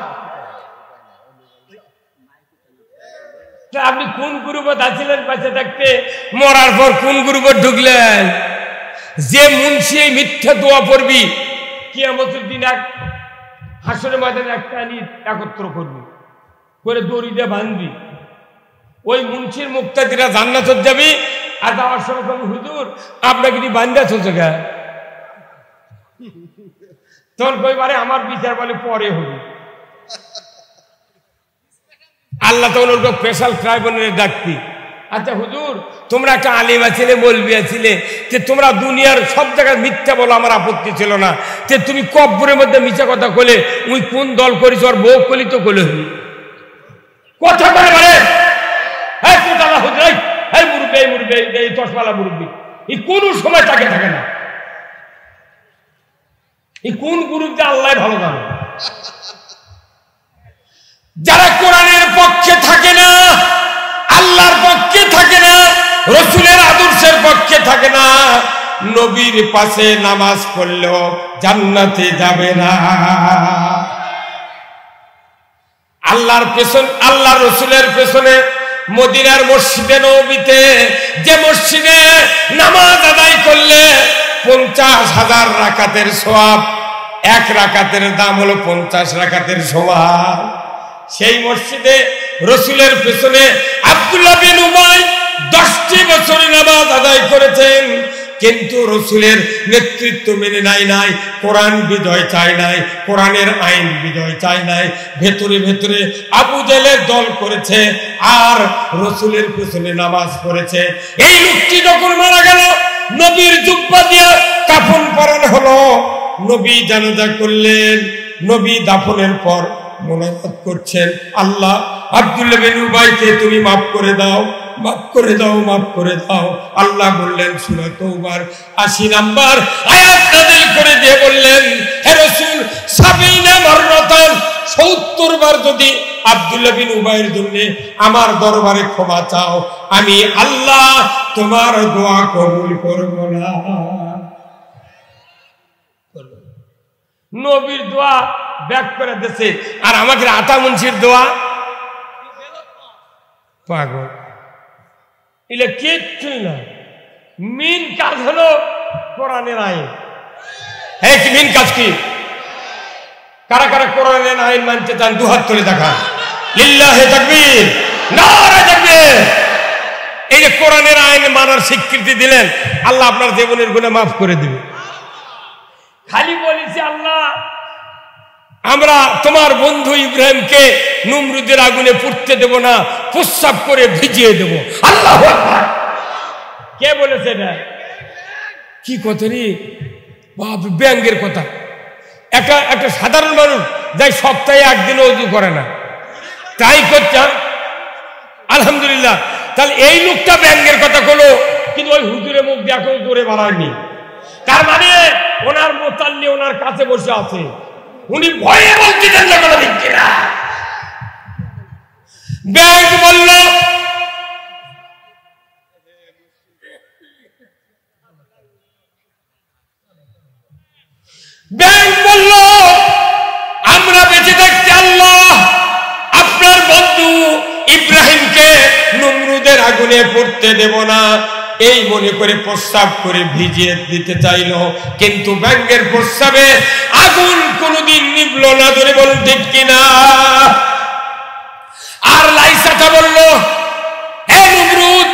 আপনি কোন গ্রুপে আছিলেন বেঁচে থাকতে? মরার পর কোন গ্রুপে ঢুকলেন? যে মুন্সি এই মিথ্যা দোয়া পড়বি, কিয়ামতের দিন এক হাসরের ময়দানে একটা আনি একত্র করবি, করে দড়ি দিয়ে বাঁধবি। ওই মুন্সির মুক্তাদিরা জান্নাতে যাবি, আর যাওয়ার সময় বলবি হুজুর আপনাকে কি বান্ধা চলছে গা? তখন কইবারে আমার বিচার বলে পরে হবে। আল্লাহ তখন ওর স্পেশাল ট্রাইব্যুনালে ডাকতি, আচ্ছা হুজুর তোমরা একটা আলিম আছিলে, মৌলবি আছিলে, যে তোমরা দুনিয়ার সব জায়গায় মিথ্যা বলো, আমার আপত্তি ছিল না, যে তুমি কব্বরের মধ্যে মিথ্যা কথা কলে, উই কোন দল করিস? ওর বউ কলি তো কলে হলি কথা করে মানে হ্যাঁ কোটালা হুজুর, এই মুরব্বী, এই মুরব্বী, এই চশমালা মুরব্বী, এই কোন সময় তাকে থাকে না। এই কোন গ্রুপ যে আল্লাহ ভালো জানে। যারা কোরআনের পক্ষে থাকে না, আল্লাহর পক্ষে থাকে না, রসুলের আদর্শের পক্ষে থাকে না, নবীর পাশে নামাজ পড়লেও জান্নাতে যাবে না। আল্লাহর পেছন, আল্লাহ রসুলের পেছনে মদিনার মসজিদে নববীতে যে মসজিদে নামাজ আদায় করলে 50,000 রাকাতের সওয়াব, 1 রাকাতের দাম হলো 50 রাকাতের সওয়াব। সেই মসজিদে রসুলের পেছনে আব্দুল্লাহ বিন উবাই 10টি বছর নামাজ আদায় করেছেন, কিন্তু রসুলের নেতৃত্ব মেনে নাই, কোরআন বিজয় চায় নাই, কোরআনের আইন বিজয় চায় নাই, ভেতরে ভেতরে আবু জেলের দল করেছে আর রসুলের পেছনে নামাজ পড়েছে। এই লোকটি যখন মারা গেল, নবীর জুব্বা দিয়ে কাফন পরানো হলো, নবী জানাজা করলেন, নবী দাফনের পর মোনাজাত করছেন, আল্লাহ আব্দুল্লাহ বিন উবাইকে তুমি মাফ করে দাও, মাফ করে দাও, মাফ করে দাও। আল্লাহ বললেন সূরা তাওবার 80 নম্বর আয়াত নাযিল করে দিয়ে বললেন, হে রাসূল 70 মাররাতান 70 বার যদি আব্দুল্লাহ বিন উবাইয়ের জন্য আমার দরবারে ক্ষমা চাও, আমি আল্লাহ তোমার দোয়া কবুল করব না। নবীর দোয়া ব্যাক করে দিয়েছে, আর আমাদের আতা মুন্সির দোয়া পাগল। এলে কিচ্ছুই না। মেন কাজ হলো কোরআনের আইন। হ্যাঁ, কি মেন কাজ? কি কারা কারা কোরআনের আইন মানতে চান? 2 হাত তুলে দেখা। লিল্লাহি তাকবীর, নারে তাকবীর। এই যে কোরআনের আইন মানার স্বীকৃতি দিলেন, আল্লাহ আপনার জীবনের গুনাহ মাফ করে দিবে। খালি বলেছি আল্লাহ আমরা তোমার বন্ধু ইব্রাহিমকে নমরুদের আগুনে পুড়তে দেব না, প্রস্রাব করে ভিজিয়ে দেব। আল্লাহু আকবার। কে বলেছে এটা? কি কথা রে বাপ, ব্যঙ্গের কথা। একটা সাধারণ মানুষ যাই সপ্তাহে একদিনও ওযু করে না, তাই করছে। আলহামদুলিল্লাহ। তাহলে এই লোকটা ব্যঙ্গের কথা বলো, কিন্তু ওই হুজুরের মুখ দিয়ে এখন জোরে বাড়ায়নি। তার মানে ওনার মোতাল্লি ওনার কাছে বসে আছে, উনি ভয়ে বলতেছেন না কোনো দিক না। ব্যাংক বলল আমরা বেঁচে থাকতে আল্লাহ আপনার বন্ধু ইব্রাহিমকে নমরুদের আগুনে পড়তে দেব না, এই মনে করে প্রস্রাব করে ভিজিয়ে দিতে চাইল, কিন্তু ব্যাঙের প্রস্রাবে আগুন কোনদিন নিভল না। ধরে বলুন ঠিক কিনা? আর লাইসাটা বলল, হে নমরুদ,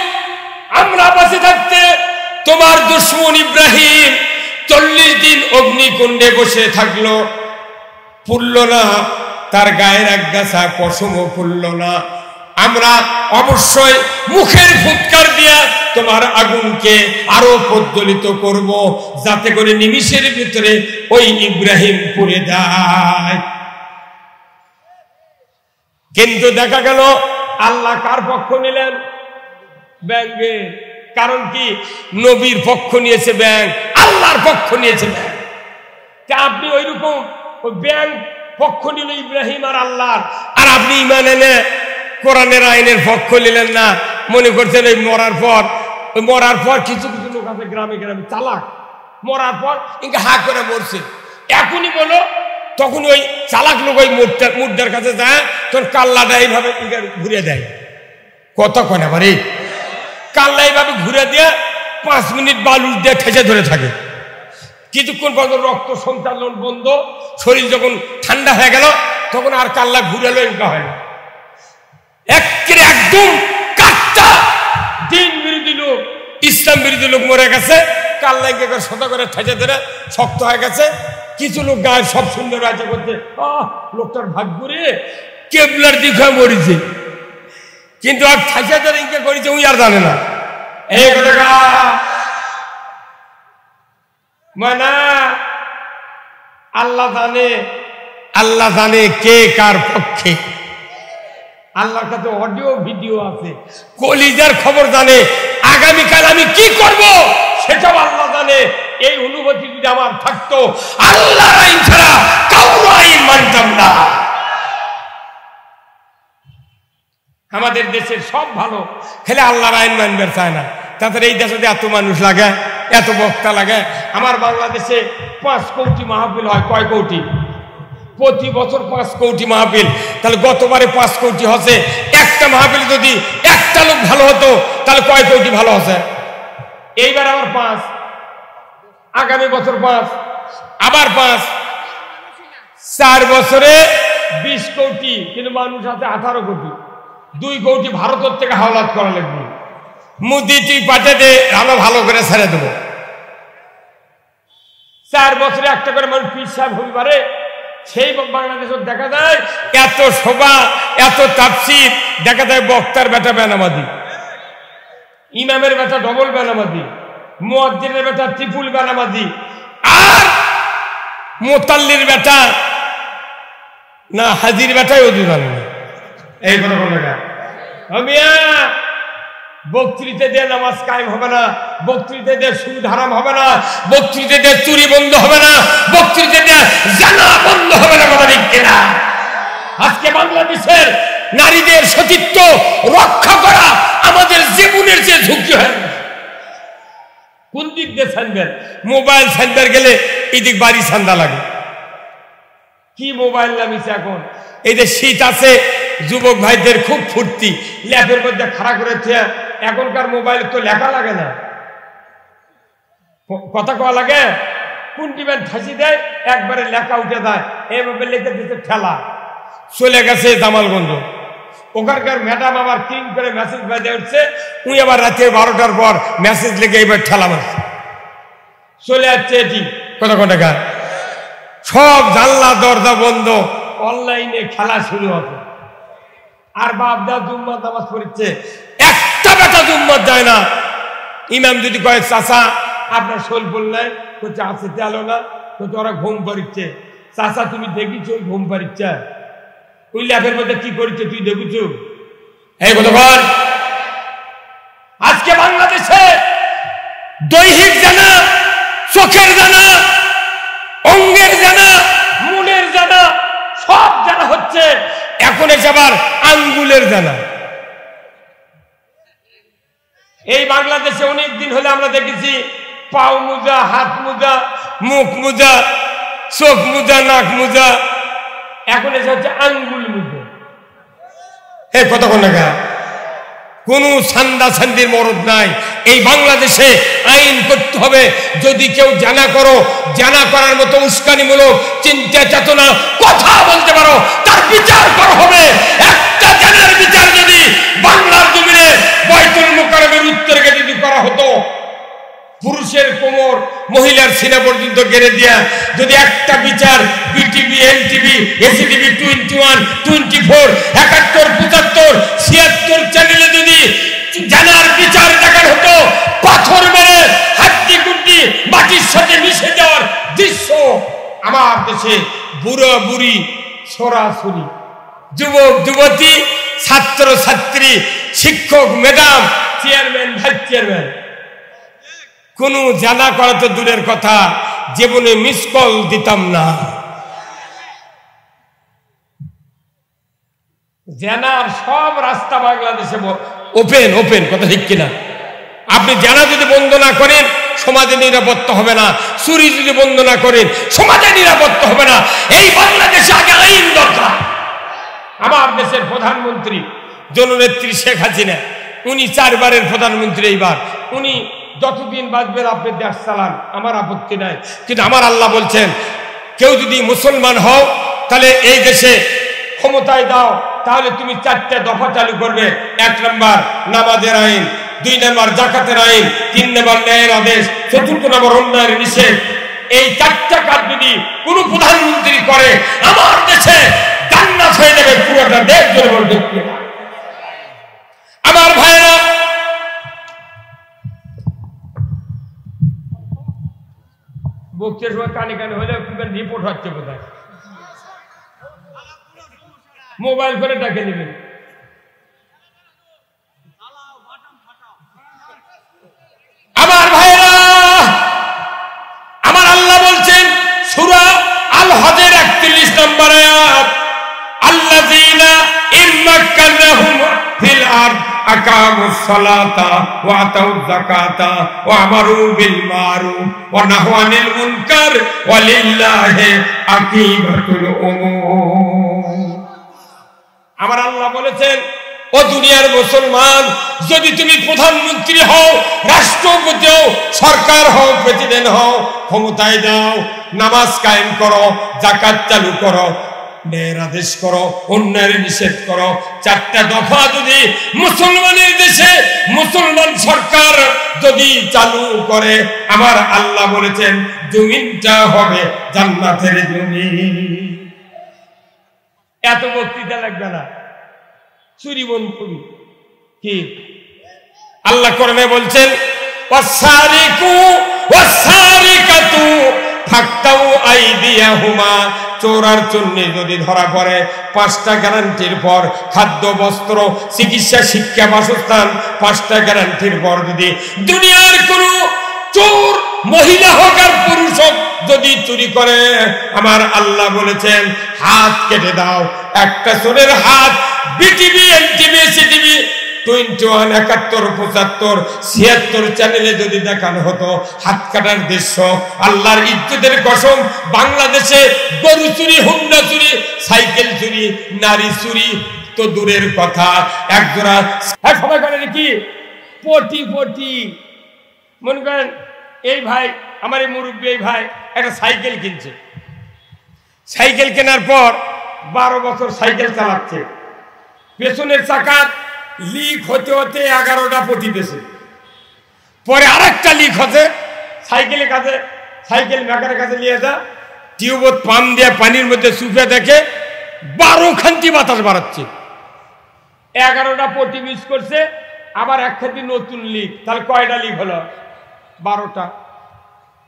আমরা বেঁচে থাকতে তোমার দুশমন ইব্রাহিম 40 দিন অগ্নিকুণ্ডে বসে থাকলো, পুড়ল না, তার গায়ের এক গাছা পশমও পুড়ল না। আমরা অবশ্যই মুখের ফুৎকার দিয়া তোমার আগুনকে আরো প্রজ্বলিত করব, যাতে করে নিমিষের ভিতরে ওই ইব্রাহিম পুড়ে যায়। কিন্তু দেখা গেল আল্লাহ কার পক্ষ নিলেন? ব্যাঙে। কারণ কি? নবীর পক্ষ নিয়েছে ব্যাঙ, আল্লাহর পক্ষ নিয়েছে ব্যাঙ। তা আপনি ওই রকম ব্যাঙ পক্ষ নিল ইব্রাহিম আর আল্লাহর, আর আপনি ঈমান এনে কোরআনের আইনের পক্ষ নিলেন না। মনে করছেন ওই মরার পর কিছু কিছু লোক আছে গ্রামে গ্রামে চালাক, মরার পর ইনকে হা করে মরছে, এখনই বলো, তখন ওই চালাক লোক ওই মুর্দার কাছে যায়, তোর কাল্লাটা এইভাবে ঘুরে দেয়। কথা কয় না বাড়ি, কাল্লা এইভাবে ঘুরে দিয়ে 5 মিনিট বালু দিয়ে ঠেসে ধরে থাকে। কিছুক্ষণ পর্যন্ত রক্ত সঞ্চালন বন্ধ, শরীর যখন ঠান্ডা হয়ে গেল তখন আর কাল্লা ঘুরালো ইনকা হয় না। একদম কাটটা দিন বিরোধী লোক, ইসলাম বিরোধী লোক মরে গেছে, কাল্লা ইনকে শত করে ঠেসে ধরে শক্ত হয়ে গেছে। কিছু লোক গায়ে সব সুন্দর আছে করতে, লোকটার ভাগ্য রে কেবলার দিকে মরিছে, কিন্তু আর ঠেসে ধরে ইনকে করেছে উই আর জানে না। এই কথা মানে আল্লাহ জানে, আল্লাহ জানে কে কার পক্ষে। আল্লাহর কাছে অডিও ভিডিও আছে, কলিজার খবর জানে, আগামীকাল আমি কি করব সেটাও আল্লাহ জানে। এই অনুভূতি যদি আমার থাকতো, আল্লাহর আইন ছাড়া কারো আইন মানতাম না। আমাদের দেশের সব ভালো, খেলে আল্লাহর আইন মানবে চায় না। তাদের এই দেশে এত মানুষ লাগে, এত বক্তা লাগে। আমার বাংলাদেশে 5 কোটি মাহফিল হয়। কয় কোটি? প্রতি বছর 5 কোটি মাহফিল। তাহলে গতবারে 5 কোটি হচ্ছে, একটা মাহফিল যদি একটা লোক ভালো হতো তাহলে কয় কোটি ভালো হচ্ছে? এইবার আবার 5, আগামী বছর 5, আবার 5, 4 বছরে 20 কোটি, কিন্তু মানুষ আছে 18 কোটি। 2 কোটি ভারতের থেকে হাওলাত করা লাগবে। মুদি তুই পাঠে দে, আলো ভালো করে ছেড়ে দেবো। 4 বছরে একটা করে মানুষ পীর সাহেব হতে পারে। সেই বাংলাদেশে দেখা যায় এত সভা, এত তাফসীর, দেখা যায় বক্তার বেটা বেনামাজি, ইমামের বেটা ডবল বেনামাজি, মুয়াজ্জিনের বেটা ত্রিপুল বেনামাজি, আর মোতাল্লির বেটা না হাজির বেটাই ওযু জানে না। এই কথা বলে না মিয়া, বক্তৃতা দিয়ে নামাজ কায়েম হবে না, বক্তৃতা দিয়ে সুদ হারাম হবে না, বক্তৃতা দিয়ে চুরি বন্ধ হবে না, বক্তৃতা দিয়ে জানা বন্ধ হবে না। কথা ঠিক কিনা? আজকে বাংলাদেশের নারীদের সতীত্ব রক্ষা করা আমাদের জীবনের যে ঝুঁকি হয়। কোন দিক দিয়ে ছানবেন? মোবাইল ছানবার গেলে এদিক বাড়ি ছান্দা লাগে। কি মোবাইল নামিছে এখন? এই যে শীত আছে, যুবক ভাইদের খুব ফুর্তি, ল্যাপের মধ্যে খাড়া করেছে। এখনকার মোবাইলে তো লেখা লাগে না, কথা কওয়া লাগে। কোন টিবেন ফাঁসি দেয়, একবারে লেখা উঠে যায়, এইভাবে লিখে দিতে ঠেলা। চলে গেছে জামালগঞ্জ, ওখানকার ম্যাডাম আবার ক্লিন করে মেসেজ বেঁধে উঠছে, উনি আবার রাতে 12টার পর মেসেজ লিখে এবার ঠেলা মারছে, চলে যাচ্ছে। এটি কথা কথা সব জানলা দরজা বন্ধ, অনলাইনে খেলা শুরু হবে। আর বাপদা জুম্মার নামাজ পড়ছে, একটা বেটা জুম্মার যায় না। ইমাম যদি কয় চাচা আপনার শোল বললেন, কোথায় আছে তেলো না, কোথায় ওরা ঘুম পাড়িচ্ছে। চাচা তুমি দেখিছো ওই ঘুম পাড়িচ্ছে, ওই ল্যাপের মধ্যে কি করেছে তুই দেখেছো? এই কতক্ষণ আজকে বাংলাদেশে দৈহিক জানা, চোখের জানা, অঙ্গের জানা, মনের জানা, সব জানা হচ্ছে। এখন এসে আবার আঙ্গুলের জানা। এই বাংলাদেশে অনেক দিন হলে আমরা দেখেছি পাও মোজা, হাত মোজা, মুখ মোজা, চোখ মোজা, নাক মোজা। এখন এসে হচ্ছে আঙ্গুল মোজা। হে কতক্ষণ না কোনো সান্দা সান্দির মরদ নাই। এই বাংলাদেশে আইন করতে হবে, যদি কেউ জানা করো, জানা করার মতো উস্কানিমূলক চিন্তা চেতনা কথা বলতে পারো, তার বিচার করা হবে। একটা জানার বিচার যদি বাংলার জমিনে বাইতুল মুকাররমের উত্তর গেটে যদি করা হতো, পুরুষের কোমর মহিলার সিনা পর্যন্ত গেড়ে দিয়া যদি একটা বিচার বিটিভি, এনটিভি, এসিটিভি 21, 24, 71, 75, 76 চ্যানেলে যদি জানার বিচার দেখার হতো, পাথর মেরে হাড্ডি গুড্ডি মাটির সাথে মিশে যাওয়ার দৃশ্য আমার দেশে বুড়ো বুড়ি, ছোড়াছুরি, যুবক যুবতী, ছাত্র ছাত্রী, শিক্ষক ম্যাডাম, চেয়ারম্যান, ভাইস চেয়ারম্যান, কোনো জানা করা তো দূরের কথা, জীবনে মিস কল দিতাম না। জানার সব রাস্তা বাংলাদেশে ওপেন ওপেন, কথা ঠিক কিনা? আপনি জানা যদি বন্ধ না করেন, সমাজে নিরাপত্তা হবে না। চুরি যদি বন্ধ না করেন, সমাজে নিরাপত্তা হবে না। এই বাংলাদেশে আগে আইন দরকার। আমার দেশের প্রধানমন্ত্রী জননেত্রী শেখ হাসিনা, উনি 4 বারের প্রধানমন্ত্রী। এইবার উনি যতদিন বাঁচবেন আপনি দেশ চালান, আমার আপত্তি নাই। কিন্তু আমার আল্লাহ বলছেন, কেউ যদি মুসলমান হও তাহলে এই দেশে ক্ষমতায় দাও, তাহলে তুমি 4টা দফা চালু করবে। 1 নম্বর নামাজের আইন, 2 নম্বর জাকাতের আইন, 3 নম্বর ন্যায়ের আদেশ, 4 নম্বর অন্যায়ের নিষেধ। এই 4টা কাজ যদি কোনো প্রধানমন্ত্রী করে, আমার দেশে জান্নাত হয়ে যাবে পুরোটা দেশ জুড়ে। বলতে আমার ভাইরা, বক্তৃতার সময় কানে কানে হলে রিপোর্ট হচ্ছে বোধহয়, মোবাইল করে ডাকে নেবেন। আমার ভাইরা, আমার আল্লাহ বলছেন সূরা আল হজের 31 নম্বর আয়াত, আল্লাযীনা ইম্মাক্কানাহুম ফিল আরদ আকামুস সালাতা ওয়া আতাউয যাকাতা ওয়া আমারু বিল মারুফ ওয়া নাহু আনিল মুনকার ওয়া লিল্লাহি আকিবাতুল উমুর। আমার আল্লাহ বলেছেন, ও দুনিয়ার মুসলমান, যদি তুমি প্রধানমন্ত্রী হও, রাষ্ট্রপতি হও, সরকার হও, প্রেসিডেন্ট হও, ক্ষমতায় যাও, নামাজ কায়েম করো, যাকাত চালু করো, ন্যায়ের আদেশ করো, অন্যায়ের নিষেধ করো। 4টা দফা যদি মুসলমানের দেশে মুসলমান সরকার যদি চালু করে, আমার আল্লাহ বলেছেন জমিনটা হবে জান্নাতের জমিন। এত বক্তৃতা লাগবে না, চুরি বন্ধ করি। কি আল্লাহ কোরআনে বলছেন, ওয়াসারিকু ওয়াসারিকাতু ফাক্তাউ আইদিয়াহুমা, চোরার জন্য যদি ধরা পড়ে 5টা গ্যারান্টির পর, খাদ্য, বস্ত্র, চিকিৎসা, শিক্ষা, বাসস্থান, 5টা গ্যারান্টির পর যদি দুনিয়ার কোন চোর, মহিলা হোক আর পুরুষ হোক, যদি চুরি করে, আমার আল্লাহ বলেছেন হাত কেটে দাও। একটা চোরের হাত বিটিভি, এনটিভি, সিটিভি 21, 71, 75, 76 চ্যানেলে যদি দেখানো হতো হাত কাটার দৃশ্য, আল্লাহর ইজ্জতের কসম, বাংলাদেশে গরু চুরি, হুন্ডা চুরি, সাইকেল চুরি, নারী চুরি তো দূরের কথা, একজোড়া সবাই করে কি পটি পটি। মনে করেন এই ভাই, আমার এই মুরব্বী এই ভাই একটা সাইকেল কিনছে। সাইকেল কেনার পর 12 বছর সাইকেল চালাচ্ছে, পেছনের চাকা লিক হতে হতে 11টা পটি দিয়েছে। পরে আরেকটা লিক হচ্ছে, সাইকেলের কাছে, সাইকেল মেকারের কাছে নিয়ে যা, টিউবত পাম্প দিয়ে পানির মধ্যে চুপে দেখে 12 খান্তি বাতাস বাড়াচ্ছে। 11টা পটি মিস করছে, আবার এক খান্তি নতুন লিক। তাহলে কয়টা লিক হলো? 12টা।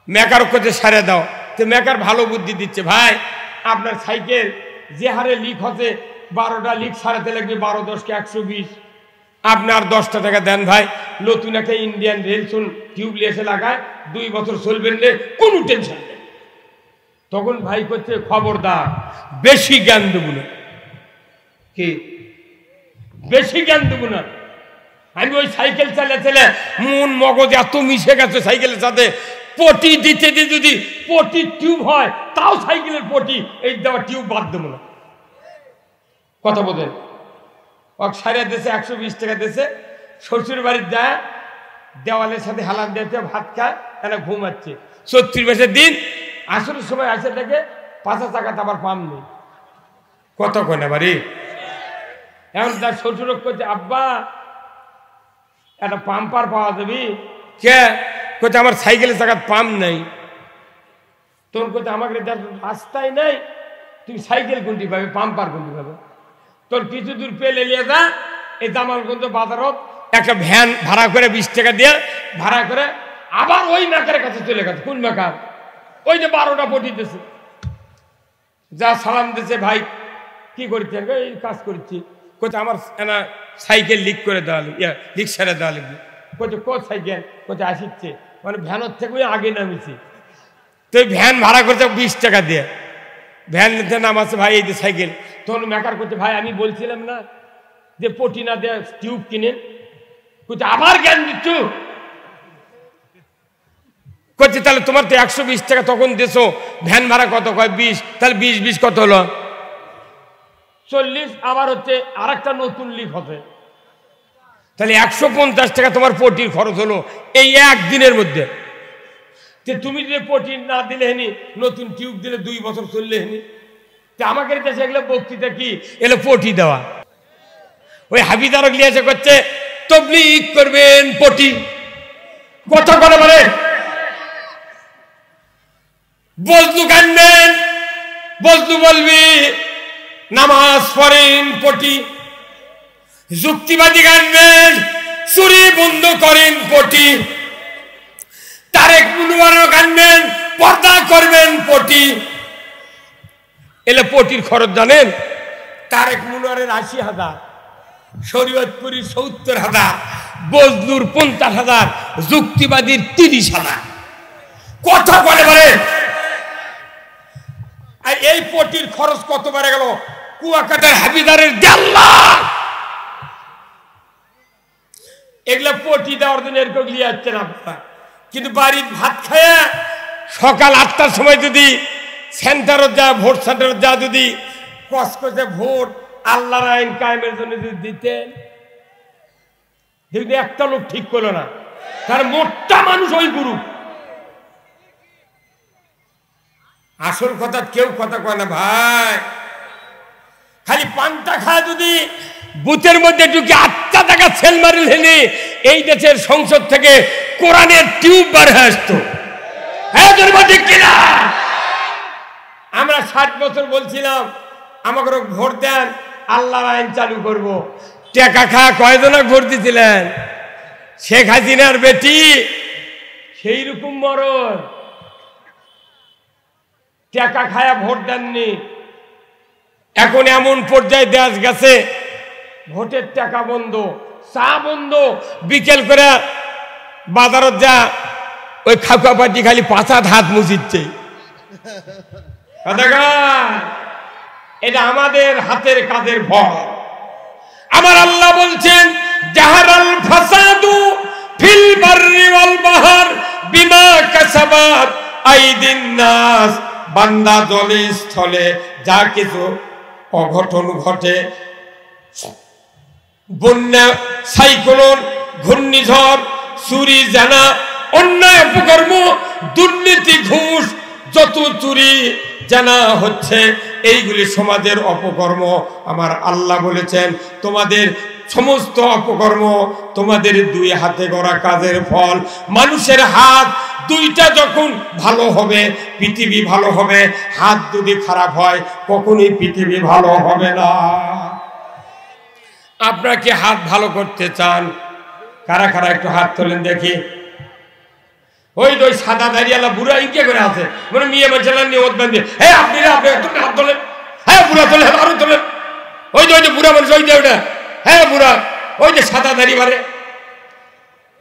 মেকার করতে সারে দাও। তো মেকার ভালো বুদ্ধি দিচ্ছে, ভাই আপনার সাইকেল যে হারে লিক হচ্ছে 12টা লিক সারাতে লাগবে 12 10 120, আপনি আর 10টা টাকা দেন ভাই, নতুন একটা ইন্ডিয়ান রেলসন টিউব এসে লাগায় 2 বছর চলবেন না, কোনো টেনশন নেই। তখন ভাই করছে, খবরদার বেশি জ্ঞান দেবো না। কি বেশি জ্ঞান দেবো না? আমি ওই সাইকেল চালে মন মগজ এত মিশে গেছে সাইকেলের সাথে, পটি দিতে দিয়ে যদি পটি টিউব হয় তাও সাইকেলের পটি এই দেওয়া টিউব বাদ দেবো না। কথা বলেন। ওক সারিয়া দেশে 120 টাকা দেশে, শ্বশুর বাড়ির যায়, দেওয়ালের সাথে হালান দিয়েছে, ভাত খায়, এরা ঘুমাচ্ছে। 36 মাসের দিন আসরের সময় আসে থেকে 5 টাকাতে আবার পাম নেই। কত কয় না বাড়ি। এখন তার শ্বশুর করছে, আব্বা একটা পাম্পার পাওয়া যাবি? কে? কোথায়? আমার সাইকেলের চাকার পাম্প নেই। তোর কোথায়? আমাকে রাস্তায় নেই, তুমি সাইকেল কোনটি পাবে, পাম্পার কোনটি পাবে? তোর কিছু দূর পেলে নিয়ে যা, এই জামালগঞ্জ বাজারত একটা ভ্যান ভাড়া করে 20 টাকা দিয়ে ভাড়া করে আবার ওই মেকারের কাছে চলে গেছে। কোন মেকার? ওই যে 12টা পটি দিয়েছে। যা সালাম দিয়েছে, ভাই কি করছেন? এই কাজ করছি। কোথায়? আমার সাইকেল লিক করে দেওয়া লাগবে, লিক সেরে দেওয়া লাগবে। কোথায়? কোন সাইকেল? কোথায়? আসিচ্ছে মানে ভ্যানের থেকে আগে নামিছি। তো ভ্যান ভাড়া করছে 20 টাকা দিয়ে, ভ্যান নিতে নামাচ্ছে। ভাই এই যে সাইকেল। তখন মেকার করছে, ভাই আমি বলছিলাম না যে পটি না দেয় টিউব কিনেন? কোথায়? আবার জ্ঞান দিচ্ছ। করছে তাহলে তোমার তো 120 টাকা তখন দেছো, ভ্যান ভাড়া কত? কয় 20। তাহলে 20 কত হলো? 40। আবার হচ্ছে আর একটা নতুন লিক হবে, তাহলে 150 টাকা তোমার পটির খরচ হলো এই একদিনের মধ্যে। তুমি যদি পটি না দিলে হেনি, নতুন টিউব দিলে 2 বছর চললে হেনি। আমাকে দেশে এগুলো বক্তৃতা কি? এলো পটি দেওয়া। ওই হাবিদারক নিয়ে এসে করছে তবলিগ করবেন পটি। কথা করে বলে বজলু কানবেন, বজলু বলবি নামাজ পড়েন পটি। যুক্তিবাদী গানবেন, চুরি বন্ধ করেন পটি। তারেক মুনওয়ারও গানবেন, পর্দা করবেন পটি। এলে পটির খরচ জানেন? তারেক মুনওয়ারের 80,000, শরীয়তপুরীর 70,000, বজলুর 50,000, যুক্তিবাদীর 30,000। কথা বলে বলে আর এই পটির খরচ কত বেড়ে গেল? কুয়াকাটার হাবিদারের 1.5 লাখ। এগুলো পটি দেওয়ার জন্য এরকম নিয়ে যাচ্ছেন আপনারা। কিন্তু বাড়ির ভাত খায় সকাল 8টার সময় যদি সেন্টারত যা, ভোট সেন্টারত যা, যদি কসকসে ভোট আল্লাহর আইন কায়েমের জন্য যদি দিতেন, যদি একটা লোক ঠিক করলো না, তার মোটটা মানুষ ওই গুরু। আসল কথা কেউ কথা কয় না ভাই। খালি পান্তা খায় যদি বুথের মধ্যে ঢুকে 8 টাকা সেল মারিল হেনে এই দেশের সংসদ থেকে কোরআনের টিউব বার হয়ে আসতো। হ্যাঁ ঠিক কিনা? আমরা 60 বছর বলছিলাম আমাকে ভোট দেন, আল্লাহর আইন চালু করব। টাকা খায় কয়জনক ভোট দিয়েছিলেন? শেখ হাসিনার বেটি সেই রকম মরণ, টাকা খায়া ভোট দেননি। এখন এমন পর্যায়ে দেশ গেছে, ভোটের টাকা বন্ধ, চা বন্ধ। বিকেল করে বাজারত যা, ওই খাকা পাটি খালি 5 হাত মুছিচ্ছে। এটা আমাদের হাতের কাজের ফল। আমার আল্লাহ বলছেন, জাহারাল ফাসাদু ফিল বাররি ওয়াল বাহর বিমা কাসাবাত আইদিন নাস। বান্দা জলে স্থলে যা কিছু অঘটন ঘটে, বন্যা, সাইক্লোন, ঘূর্ণিঝড়, চুরি জানা, অন্যায় অপকর্ম, দুর্নীতি, ঘুষ, যত চুরি জানা হচ্ছে, এইগুলি সমাজের অপকর্ম। আমার আল্লাহ বলেছেন তোমাদের সমস্ত অপকর্ম তোমাদের দুই হাতে গড়া কাজের ফল। মানুষের হাত দুইটা যখন ভালো হবে পৃথিবী ভালো হবে, হাত যদি খারাপ হয় কখনোই পৃথিবী ভালো হবে না। আপনারা কি হাত ভালো করতে চান? কারা কারা একটু হাত তোলেন দেখি। ওই তো সাদা দাঁড়িয়ালা বুড়া ইকে করে আছে, মানে মেয়ে মানুষের নিয়ত বান্ধে, হ্যাঁ আপনি হাত তোলেন, হ্যাঁ বুড়া তোলেন, আরো তোলেন। ওই যে বুড়া মানুষ, ওই যে ওটা, হ্যাঁ বুড়া, ওই যে সাদা দাড়ি মারে,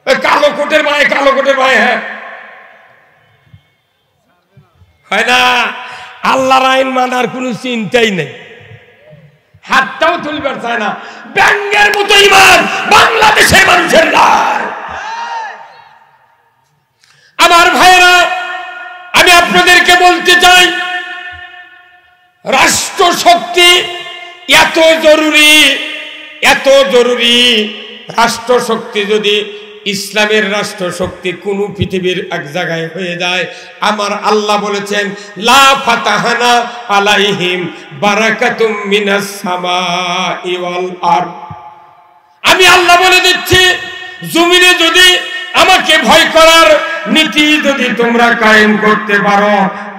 ওই কালো কোটের মায়ে, কালো কোটের মায়ে, হ্যাঁ হয় না। আল্লাহর আইন মানার কোনো চিন্তাই নেই, হাতটাও তুলবার চায় না। ব্যাঙ্গের মতো ইমান বাংলাদেশের মানুষের নাই। আমার ভাইরা, আমি আপনাদেরকে বলতে চাই, রাষ্ট্র শক্তি এত জরুরি, এত জরুরি। রাষ্ট্র শক্তি যদি ইসলামের রাষ্ট্র শক্তি কোন পৃথিবীর এক জায়গায় হয়ে যায়, আমার আল্লাহ বলেছেন লা ফাতাহানা আলাইহিম বারাকাতুম মিনাস সামাই ওয়াল আরদ। আমি আল্লাহ বলে দিচ্ছি, জমিনে যদি আমাকে ভয় করার নীতি যদি তোমরা কায়েম করতে পারো,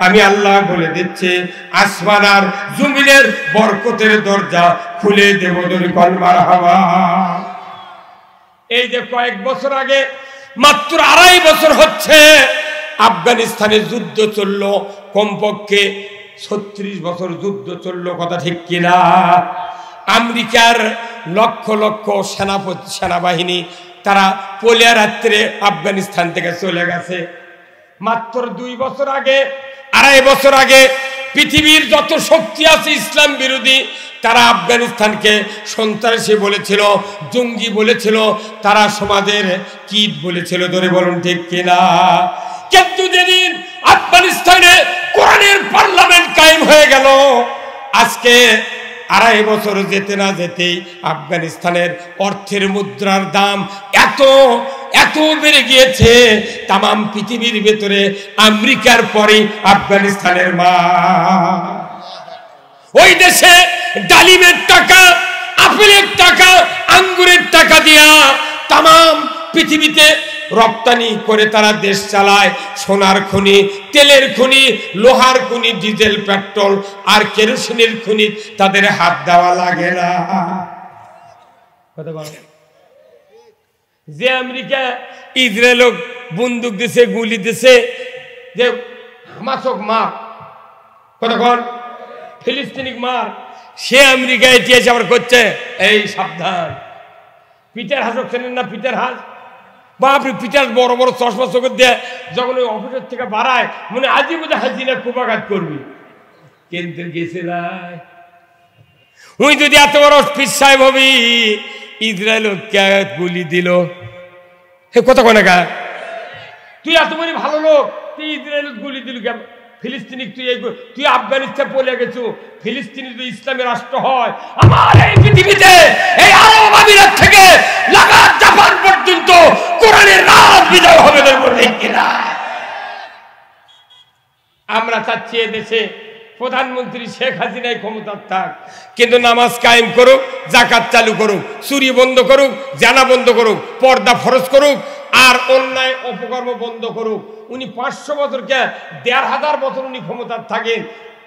আমি আল্লাহ বলে দিচ্ছি আসমান আর জমিনের বরকতের দরজা খুলে দেব। মারহাবা। এই যে কয়েক বছর আগে, মাত্র 2.5 বছর হচ্ছে আফগানিস্তানে যুদ্ধ চলল, কমপক্ষে 36 বছর যুদ্ধ চলল, কথা ঠিক কিনা? আমেরিকার লক্ষ লক্ষ সেনাবাহিনী তারা পলিয়া রাত্রে আফগানিস্তান থেকে চলে গেছে। মাত্র 2 বছর আগে, 2.5 বছর আগে পৃথিবীর যত শক্তি আছে ইসলাম বিরোধী, তারা আফগানিস্তানকে সন্ত্রাসী বলেছিল, জঙ্গি বলেছিল, তারা সমাজের কীট বলেছিল। ধরে বলুন ঠিক কিনা? কিন্তু যেদিন আফগানিস্তানে কোরআনের পার্লামেন্ট কায়েম হয়ে গেল, আজকে 2.5 বছর যেতে না যেতেই আফগানিস্তানের অর্থের মুদ্রার দাম এত এত বেড়ে গিয়েছে, তাম পৃথিবীর ভেতরে আমেরিকার পরে আফগানিস্তানের মা। ওই দেশে ডালিমের টাকা, আপেলের টাকা, আঙ্গুরের টাকা দিয়া তাম পৃথিবীতে রপ্তানি করে তারা দেশ চালায়। সোনার খনি, তেলের খনি, লোহার খনি, ডিজেল, পেট্রোল আর কেরোসিনের খনি তাদের হাত দেওয়া লাগে না। যে আমেরিকা ইসরায়েল বন্দুক দিছে, গুলি দিছে, যে হামাসক মার, কতক্ষণ ফিলিস্তিনিক মার, সে আমেরিকা ইতিহাস আবার করছে এই সাবধান। পিটার হাস চেনেন না? পিটার হাস বাপরে, পিটার বড় বড় চশমা চোখের দিয়ে যখন ওই অফিসের থেকে বাড়ায়, মানে আজই বোধ হাজিনা কুপাঘাত করবি, কিন্তু গেছে নাই। ওই যদি এত বড় পিস সাহেব হবি, ইসরায়েল গুলি দিল, হে কত কোনে গা, তুই এত বড় ভালো লোক, তুই ইসরায়েল গুলি দিল কেন? ফিলিস্তিনি তুই আফগানিস্তান বলে গেছো, ফিলিস্তিনি যদি ইসলামের রাষ্ট্র হয়, আমার এই পৃথিবীতে এই আরব আমিরাত থেকে লাগাত জাপান পর্যন্ত কোরআনের রাজ বিজয় হবে। আমরা চাচ্ছি দেশে প্রধানমন্ত্রী শেখ হাসিনাই ক্ষমতার থাক, কিন্তু নামাজ কায়েম করুক, জাকাত চালু করুক, চুরি বন্ধ করুক, জানা বন্ধ করুক, পর্দা ফরজ করুক, আর অন্যায় অপকর্ম বন্ধ করুক। উনি 500 বছরকে 1500 বছর উনি ক্ষমতার থাকেন।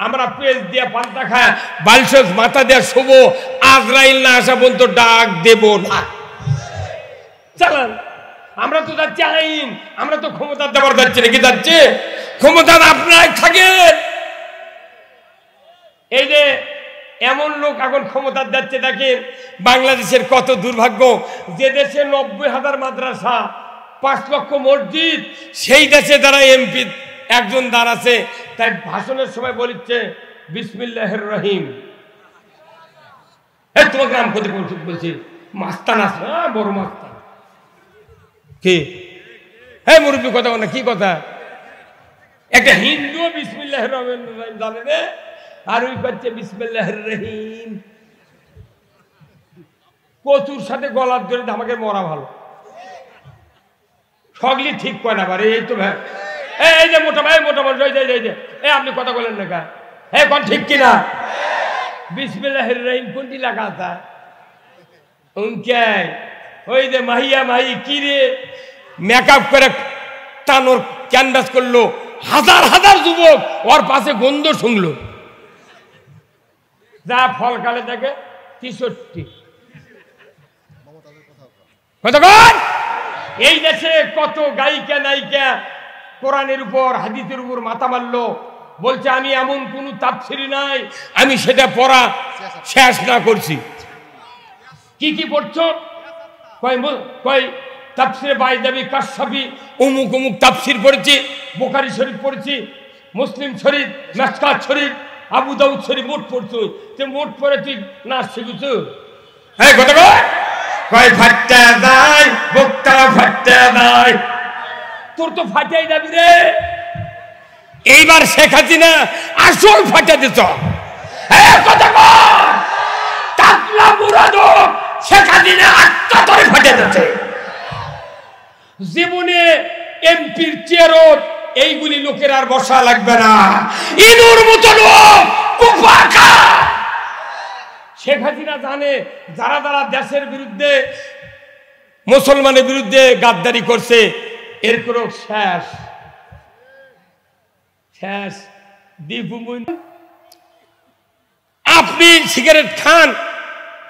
আমরা পেজ দিয়ে পাল্টা খায় বালসস মাথা দেওয়া শুভ, আজরাইল না আসা পর্যন্ত ডাক দেব না। চালান, আমরা তো যাচ্ছি আইন, আমরা তো ক্ষমতা দেওয়ার যাচ্ছি নাকি? যাচ্ছে ক্ষমতা আপনারাই থাকেন। এই যে এমন লোক এখন ক্ষমতা যাচ্ছে, দেখেন বাংলাদেশের কত দুর্ভাগ্য। যে দেশে 90,000 মাদ্রাসা, 5 লক্ষ মসজিদ, সেই দেশে যারা এমপি একজন দাঁড়াচ্ছে, তাই ভাষণের সময় বলিচ্ছে বিসমিল্লাহির রহিম। তোমার গ্রাম ক্ষতি বলছি মাস্তান আছে, বড় মাস্তান কি? হ্যাঁ মুরব্বী কথা বলে কি কথা? একটা হিন্দু বিসমিল্লাহির রহিম জানে না, আর ওই করছে বিসমিল্লাহির রহিম। কচুর সাথে গলার ধরে আমাকে মরা ভালো, সগলি ঠিক কয় না পারে। এই তো ভাই, এই যে মোটা ভাই, মোটা মানুষ, এই আপনি কথা বলেন না কা? হ্যাঁ কোন ঠিক কিনা? বিসমিল্লাহির রহিম কোনটি লেখা আছে? উনকে ওই যে মাহিয়া মাহি কি রে মেকআপ করে টানোর ক্যানভাস করলো, হাজার হাজার যুবক ওর পাশে গন্ধ শুনলো, যা ফলকালে দেখে 63। এই দেশে কত গায়িকা নায়িকা কোরআনের উপর হাদিসের উপর মাথা মারলো, বলছে আমি এমন কোন তাফসীর নাই আমি সেটা পড়া শেষ না করছি। কি কি পড়ছো? কয় তাফসীরে বাইজাবি কাশফি অমুক অমুক তাফসীর পড়েছি, বুখারী শরীফ পড়েছি, মুসলিম শরীফ, মিশকাত শরীফ, আবু দাউদ শরীফ মোট পড়ছো। তুই মোট পড়ে তুই নাচ শিখেছো? হ্যাঁ কথা কয় ফাটতে যায় বক্তা ফাটতে যায়, তোর তো ফাটাই যাবি রে। এইবার শেখ হাসিনা আসল ফাটা দিত। শেখ হাসিনা আত্মাতরে ফাটে দিচ্ছে। জীবনে এমপির চেয়ারও এইগুলি লোকের আর বসা লাগবে না, ইনুর মতো লোক কুপাকা। শেখ হাসিনা জানে যারা যারা দেশের বিরুদ্ধে মুসলমানের বিরুদ্ধে গাদ্দারি করছে এর কোনো শেষ শেষ আপনি সিগারেট খান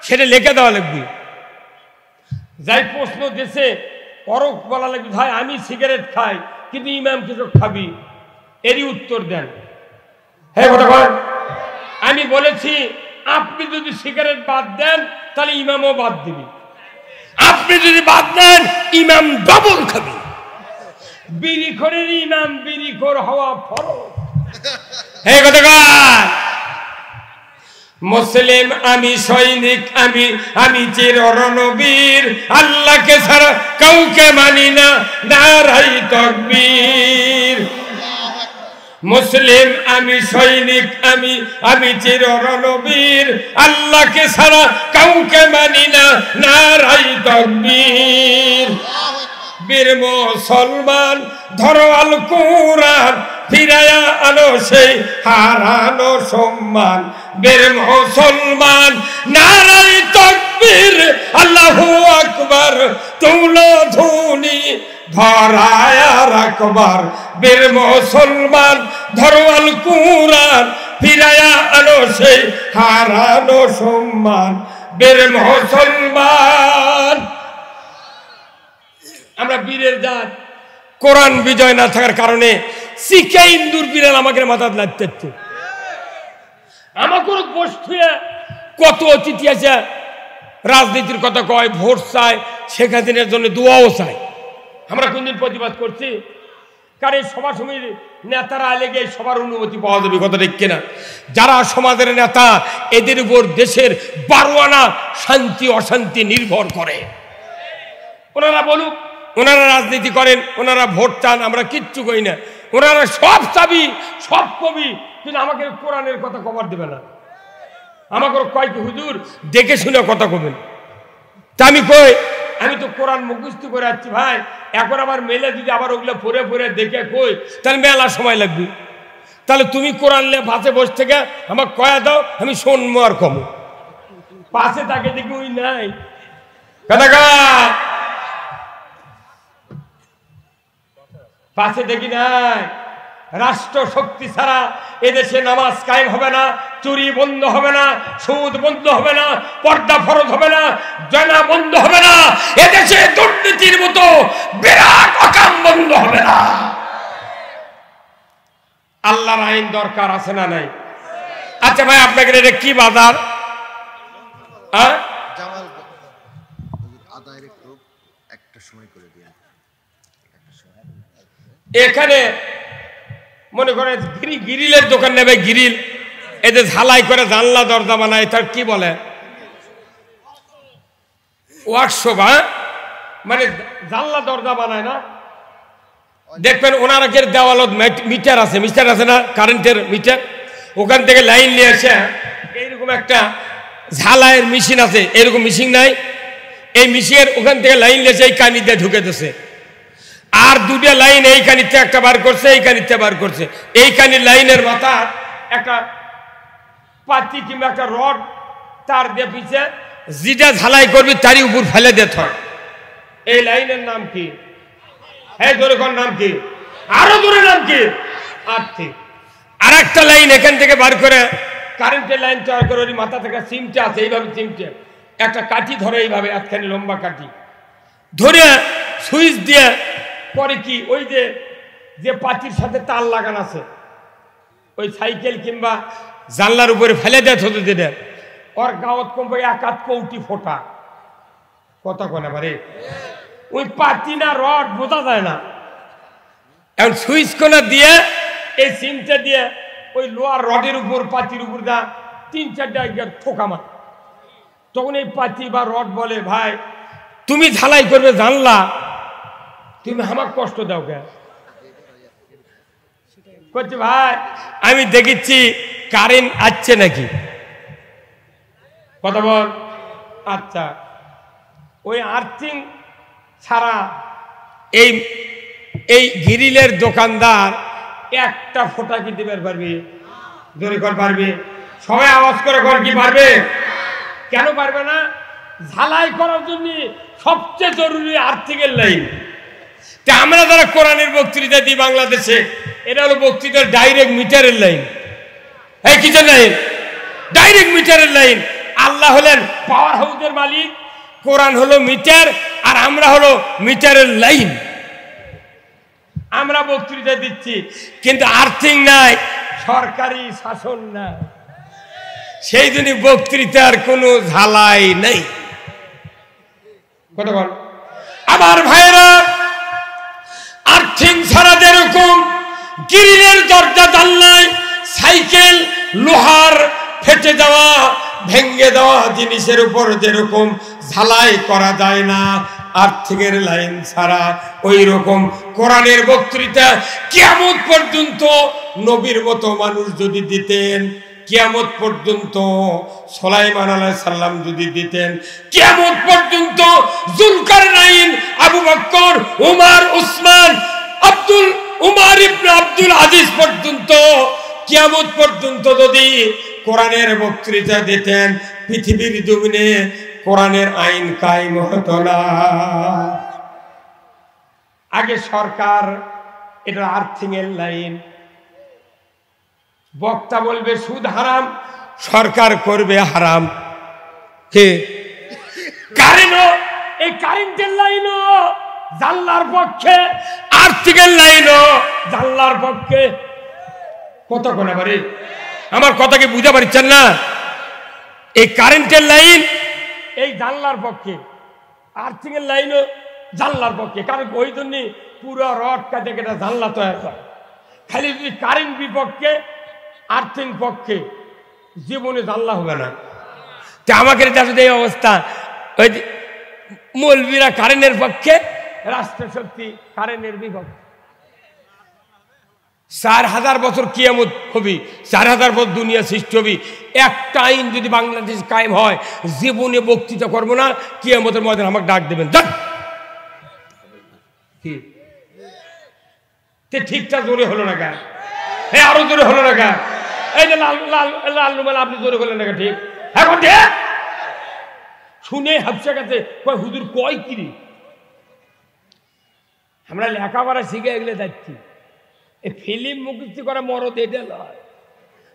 সেটা লিখে দেওয়া লাগবে। যাই প্রশ্ন দিয়েছে পরক বলা লাগবে ভাই আমি সিগারেট খাই কিন্তু ইমাম কিছু খাবি, এরই উত্তর দেন। হ্যাঁ কথা বল। আমি বলেছি আপনি যদি সিগারেট বাদ দেন তাহলে ইমামও বাদ দিবি, আপনি যদি বাদ দেন ইমাম ডবল খাবি। বিড়িখোরের ইমাম বিড়িখোর হওয়া ফরজ। হে কথাকার মুসলিম আমি সৈনিক আমি আমি চির রণবীর, আল্লাহকে ছাড়া কাউকে মানি না, নারাই তাকবীর। মুসলিম আমি সৈনিক আমি আমি চির রণবীর, আল্লাহকে ছাড়া কাউকে মানি না, নারাই তাকবীর। বীর মুসলমান ধরো আল কুরআন, ফিরায়া আনো সেই হারানো সম্মান। বীর মুসলমান নারায়ে তাকবীর, আল্লাহু আকবার, তুলো ধুনি ধরায়া রাখবার। বীর মুসলমান ধরো আল কুরআন, ফিরায়া আনো সেই হারানো সম্মান। বীর মুসলমান আমরা বীরের জাত। কোরআন বিজয় না থাকার কারণে শিখে ইন্দুর বিড়াল আমাকে মাথা লাগতে। আমাকে বসে কত অতিথি আছে রাজনীতির কথা কয়, ভোট চায়, শেখ হাসিনার জন্য দোয়াও চায়। আমরা কোনদিন প্রতিবাদ করছি? কারণ সবার সময় নেতারা লেগে সবার অনুমতি পাওয়া যাবে, কথা ঠিক কিনা? যারা সমাজের নেতা এদের উপর দেশের 12 আনা শান্তি অশান্তি নির্ভর করে। ওনারা বলুক, ওনারা রাজনীতি করেন, ওনারা ভোট চান, আমরা কিচ্ছু কই না। ওনারা সব চাবি সব কবি, কিন্তু আমাকে কোরআনের কথা কবার দেবে না। আমাকে কয় কি হুজুর দেখে শুনে কথা কবেন, তা আমি কই আমি তো কোরআন মুখস্থ করে যাচ্ছি ভাই, এখন আবার মেলে যদি আবার ওগুলো পড়ে পড়ে দেখে কই তাহলে মেলা সময় লাগবে। তাহলে তুমি কোরআন নিয়ে পাশে বসে থেকে আমাকে কয়া দাও, আমি শুনবো আর কম। পাশে তাকে দেখি ওই নাই কথা, পাশে দেখি নাই। রাষ্ট্র শক্তি ছাড়া এদেশে নামাজ কায়েম হবে না, চুরি বন্ধ হবে না, সুদ বন্ধ হবে না, পর্দা ফরজ হবে না, জনা বন্ধ হবে না, এদেশে দুর্নীতির মতো বিরাট অকাম বন্ধ হবে না। আল্লাহর আইন দরকার আছে না নাই? আচ্ছা ভাই আপনাকে এটা কি বাজার? এখানে মনে করেন গ্রিলের দোকান নেবে, গ্রিল এদের ঝালাই করে জানলা দরজা বানায়, তার কি বলে ওয়ার্কশপ। মানে জানলা দরজা বানায় না, দেখবেন ওনারা দেওয়ালত মিটার আছে, মিটার আছে না কারেন্টের মিটার, ওখান থেকে লাইন নিয়ে এসে এইরকম একটা ঝালাইয়ের মেশিন আছে, এরকম মেশিন নাই, এই মেশিনের ওখান থেকে লাইন নিয়ে এসে এই কানিতে ঢুকে দিচ্ছে। আর দুটো লাইন এই কানিতে একটা বার করছে, এই কানিতে বার করছে। এই কানির লাইনের মাথা একটা পাতি কিংবা একটা রড তার দিয়ে পিছে যেটা ঝালাই করবি তারই উপর ফেলে দিতে হয়। এই লাইনের নাম কি? এই জোরে কোন নাম কি? আরো জোরে নাম কি? আর্থিং। আর একটা লাইন এখান থেকে বার করে কারেন্টের লাইন তৈরি করে ওই মাথা থেকে চিমটে আছে, এইভাবে চিমটে একটা কাঠি ধরে, এইভাবে একখানি লম্বা কাঠি ধরে সুইচ দিয়ে পরে কি ওই যে পাতির সাথে তার লাগানো আছে ওই সাইকেল কিংবা জানলার উপরে ফেলে দেয় ছোট দিনে ওর গাঁত কমবে এক হাত কৌটি ফোটা। কথা কোন বারে ওই পাতি না রড বোঝা যায় না। এখন সুইচ কোনা দিয়ে এই সিমটা দিয়ে ওই লোহার রডের উপর পাতির উপর দা ৩-৪টা ঠোকা মার। তখন এই পাতি বা রড বলে, ভাই তুমি ঝালাই করবে জানলা, তুমি আমার কষ্ট দাও কে? করছে ভাই আমি দেখেছি কারেন্ট আসছে নাকি, কথা বল। আচ্ছা ওই আর্থিং ছাড়া এই গ্রিলের দোকানদার একটা ফোঁটা কি দিতে পারবি? জোরে কর পারবি? সবাই আওয়াজ করে কর কি পারবে? কেন পারবে না? ঝালাই করার জন্য সবচেয়ে জরুরি আর্থিংয়ের লাইন। তা আমরা যারা কোরআনের বক্তৃতা দিই বাংলাদেশে, এটা হলো বক্তৃতার ডাইরেক্ট মিটারের লাইন। এই কিসের লাইন? ডাইরেক্ট মিটারের লাইন। আল্লাহ হলেন পাওয়ার হাউসের মালিক, কোরআন হলো মিটার, আর আমরা হলো মিটারের লাইন। আমরা বক্তৃতা দিচ্ছি কিন্তু আর্থিং নাই, সরকারি শাসন নাই, সেই জন্য বক্তৃতার কোনো ঝালাই নেই। কথা বল আমার ভাইরা, আর্থিং ছাড়া যেরকম গ্রিলের দরজা জানলায় সাইকেল লোহার ফেটে যাওয়া ভেঙ্গে দেওয়া জিনিসের উপর যেরকম ঝালাই করা যায় না আর্থিংয়ের লাইন ছাড়া, ওই রকম কোরআনের বক্তৃতা কিয়ামত পর্যন্ত নবীর মতো মানুষ যদি দিতেন, কিয়ামত পর্যন্ত সুলাইমান আলাইহিস সালাম যদি দিতেন, কিয়ামত পর্যন্ত যুলকারনাইন, আবু বকর, উমর, উসমান, উমর ইবনে আব্দুল আজিজ পর্যন্ত, কিয়ামত পর্যন্ত যদি কোরআনের বক্তৃতা দিতেন, পৃথিবীর জমিনে কোরআনের আইন কায়েম হতো না। আগে সরকার, এটা আর্থিং এর লাইন। বক্তা বলবে সুদ হারাম, সরকার করবে হারাম। কে? কারেন্টও, এই কারেন্টের লাইনও জানলার পক্ষে, আর্থিং এর লাইনও জানলার পক্ষে। কত কোন বাড়ি আমার কথা কি বুঝা পারছেন না? এই কারেন্টের লাইন এই জানলার পক্ষে, আর্থিং এর লাইনও জানলার পক্ষে। কারণ ওই জন্য পুরো রড কাটে কেটে জানলা তৈরি করে। খালি যদি কারেন্ট বিপক্ষে, আর্থিং পক্ষে, জীবনে জানলা হবে না। তা আমাকে যদি এই অবস্থা, ওই মৌলবীরা কারেন্টের পক্ষে, রাষ্ট্র শক্তি কারেন্টের বিপক্ষে। 4000 বছর কিয়ামত হবি, 4000 বছর দুনিয়া সৃষ্টি হবি, একটা আইন যদি বাংলাদেশ কায়েম হয়, জীবনে বক্তৃতা করবো না, কিয়ামতের ময়দানে আমাকে ডাক দেবেন। ঠিকঠাক জোরে হলো না কেন? হ্যাঁ আরো জোরে হলো না কেন? এই যে লাল রুমাল আপনি জোরে হলেন না? ঠিক এখন শুনে হাবসা গেছে, হুজুর কয় কিরি? আমরা লেখাপড়া শিখে এগুলো যাচ্ছি। এই ফিল্ম মুখস্থ করা মরদ এটা নয়।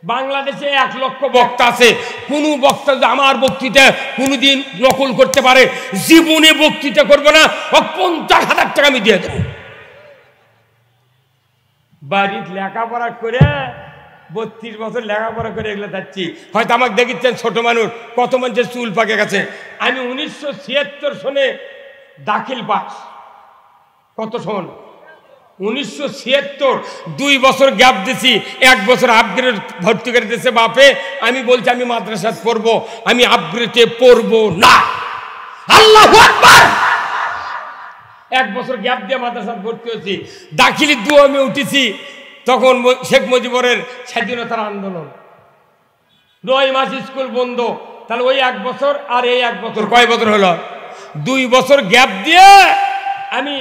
বাংলাদেশে 1 লক্ষ বক্তা আছে, কোন বক্তা যদি আমার বক্তৃতা কোনদিন নকল করতে পারে, জীবনে বক্তৃতা করবো না, 50,000 টাকা আমি দিয়ে দেবো। বাড়ির লেখাপড়া করে 32 বছর লেখাপড়া করে এগুলো যাচ্ছি। হয়তো আমাকে দেখেছেন ছোট মানুষ, কত মানুষের চুল পাকে গেছে। আমি 1976 সনে দাখিল পাস। কত সন? 1976। 2 বছর গ্যাপ দিছি, 1 বছর আপগ্রেড ভর্তি করে দিয়েছে বাপে। আমি বলছি আমি মাদ্রাসাত পড়বো, আমি আপগ্রেডে পড়বো না। আল্লাহু আকবার। 1 বছর গ্যাপ দিয়ে মাদ্রাসাত ভর্তি হয়েছি। দাখিলি 2 আমি উঠেছি, তখন শেখ মুজিবুরের স্বাধীনতার আন্দোলন, 9 মাস স্কুল বন্ধ। তাহলে ওই 1 বছর আর এই 1 বছর, কয় বছর হলো? 2 বছর গ্যাপ দিয়ে আমি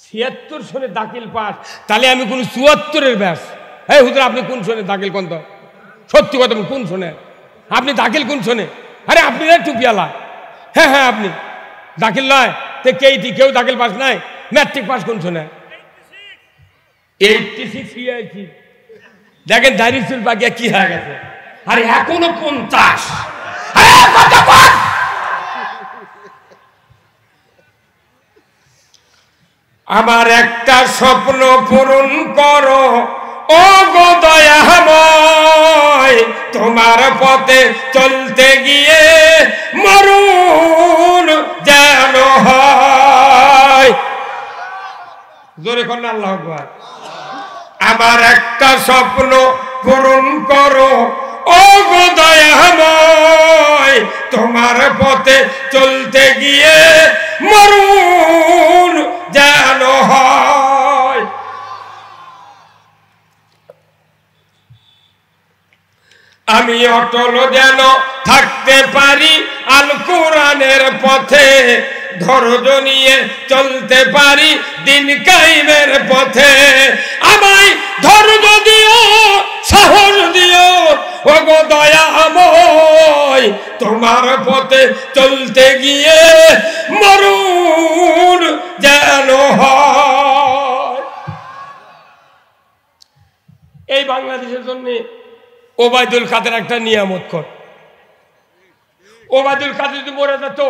76 সনে দাখিল পাস। তাহলে আমি কোন 74-এর ব্যাস। এই হুজুর আপনি কোন সনে দাখিল? কোন তো সত্যি কথা কোন সনে আপনি দাখিল? কোন সনে? আরে আপনি না টুপিয়ালা? হ্যাঁ হ্যাঁ আপনি দাখিল নয় তে কেইটি কেউ দাখিল পাস নাই, ম্যাট্রিক পাস কোন শোনে 86 হয়েছি। দেখেন দাঁড়িয়ে চুল পাকিয়া কি হয়ে গেছে, আরে এখনো 50। আমার একটা স্বপ্ন পূরণ করো ও গো দয়াময়, তোমার পথে চলতে গিয়ে মরুন যেন হয়। জোরে কর না আল্লাহু আকবার। আমার একটা স্বপ্ন পূরণ করো ও গো দয়াময়, তোমার পথে চলতে গিয়ে মরুন যেন হয়। আমি অটল যেন থাকতে পারি আল কোরআনের পথে, ধৈর্য নিয়ে চলতে পারি দিন কায়েমের পথে। আমায় ধৈর্য দিও, সাহস দিও ও গো দয়াময়, তোমার পথে চলতে গিয়ে মরুন যেন হয়। এই বাংলাদেশের জন্য ওবায়দুল কাদের একটা নিয়ামত কর। ওবায়দুল কাদের যদি মরে যেত,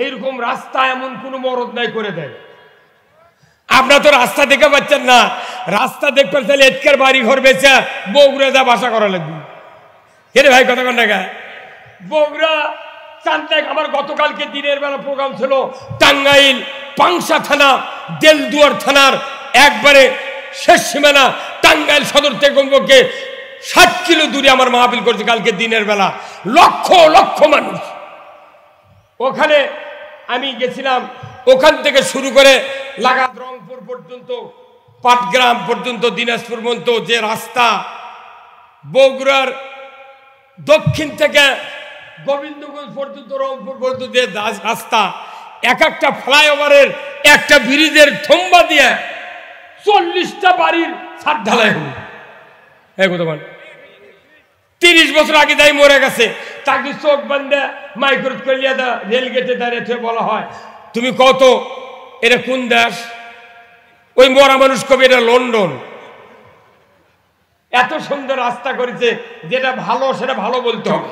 এইরকম রাস্তা এমন কোন মরদ নাই করে দেয়। আপনারা তো রাস্তা দেখে পাচ্ছেন না, রাস্তা দেখতে চাইলে এতকার বাড়ি ঘর বেচা বগুড়া যা বাসা করা লাগবে। রে ভাই কথা কন না, বগুড়া চান্দাক। আমার গতকালকে দিনের বেলা প্রোগ্রাম ছিল টাঙ্গাইল পাংশা থানা দেলদুয়ার থানার একবারে শেষ সীমানা, টাঙ্গাইল সদর থেকে কমপক্ষে 60 কিলো দূরে আমার মাহফিল করছে কালকে দিনের বেলা, লক্ষ লক্ষ মানুষ। ওখানে আমি গেছিলাম, ওখান থেকে শুরু করে লাগাত রংপুর পর্যন্ত, পাটগ্রাম পর্যন্ত, দিনাজপুর পর্যন্ত যে রাস্তা, বগুড়ার দক্ষিণ থেকে গোবিন্দগঞ্জ পর্যন্ত রংপুর পর্যন্ত যে রাস্তা, এক একটা ফ্লাইওভারের একটা ব্রিজের থম্বা দিয়ে 40টা বাড়ির ছাদ ঢালাই হল। 30 বছর আগে যাই মরে গেছে, তাকে চোখ বান্ধে মাইক্রোত করিয়া দা রেল গেটে দাঁড়িয়ে বলা হয় তুমি কত, এটা কোন দেশ? ওই মরা মানুষ কবি এটা লন্ডন। এত সুন্দর রাস্তা করেছে, যেটা ভালো সেটা ভালো বলতে হবে।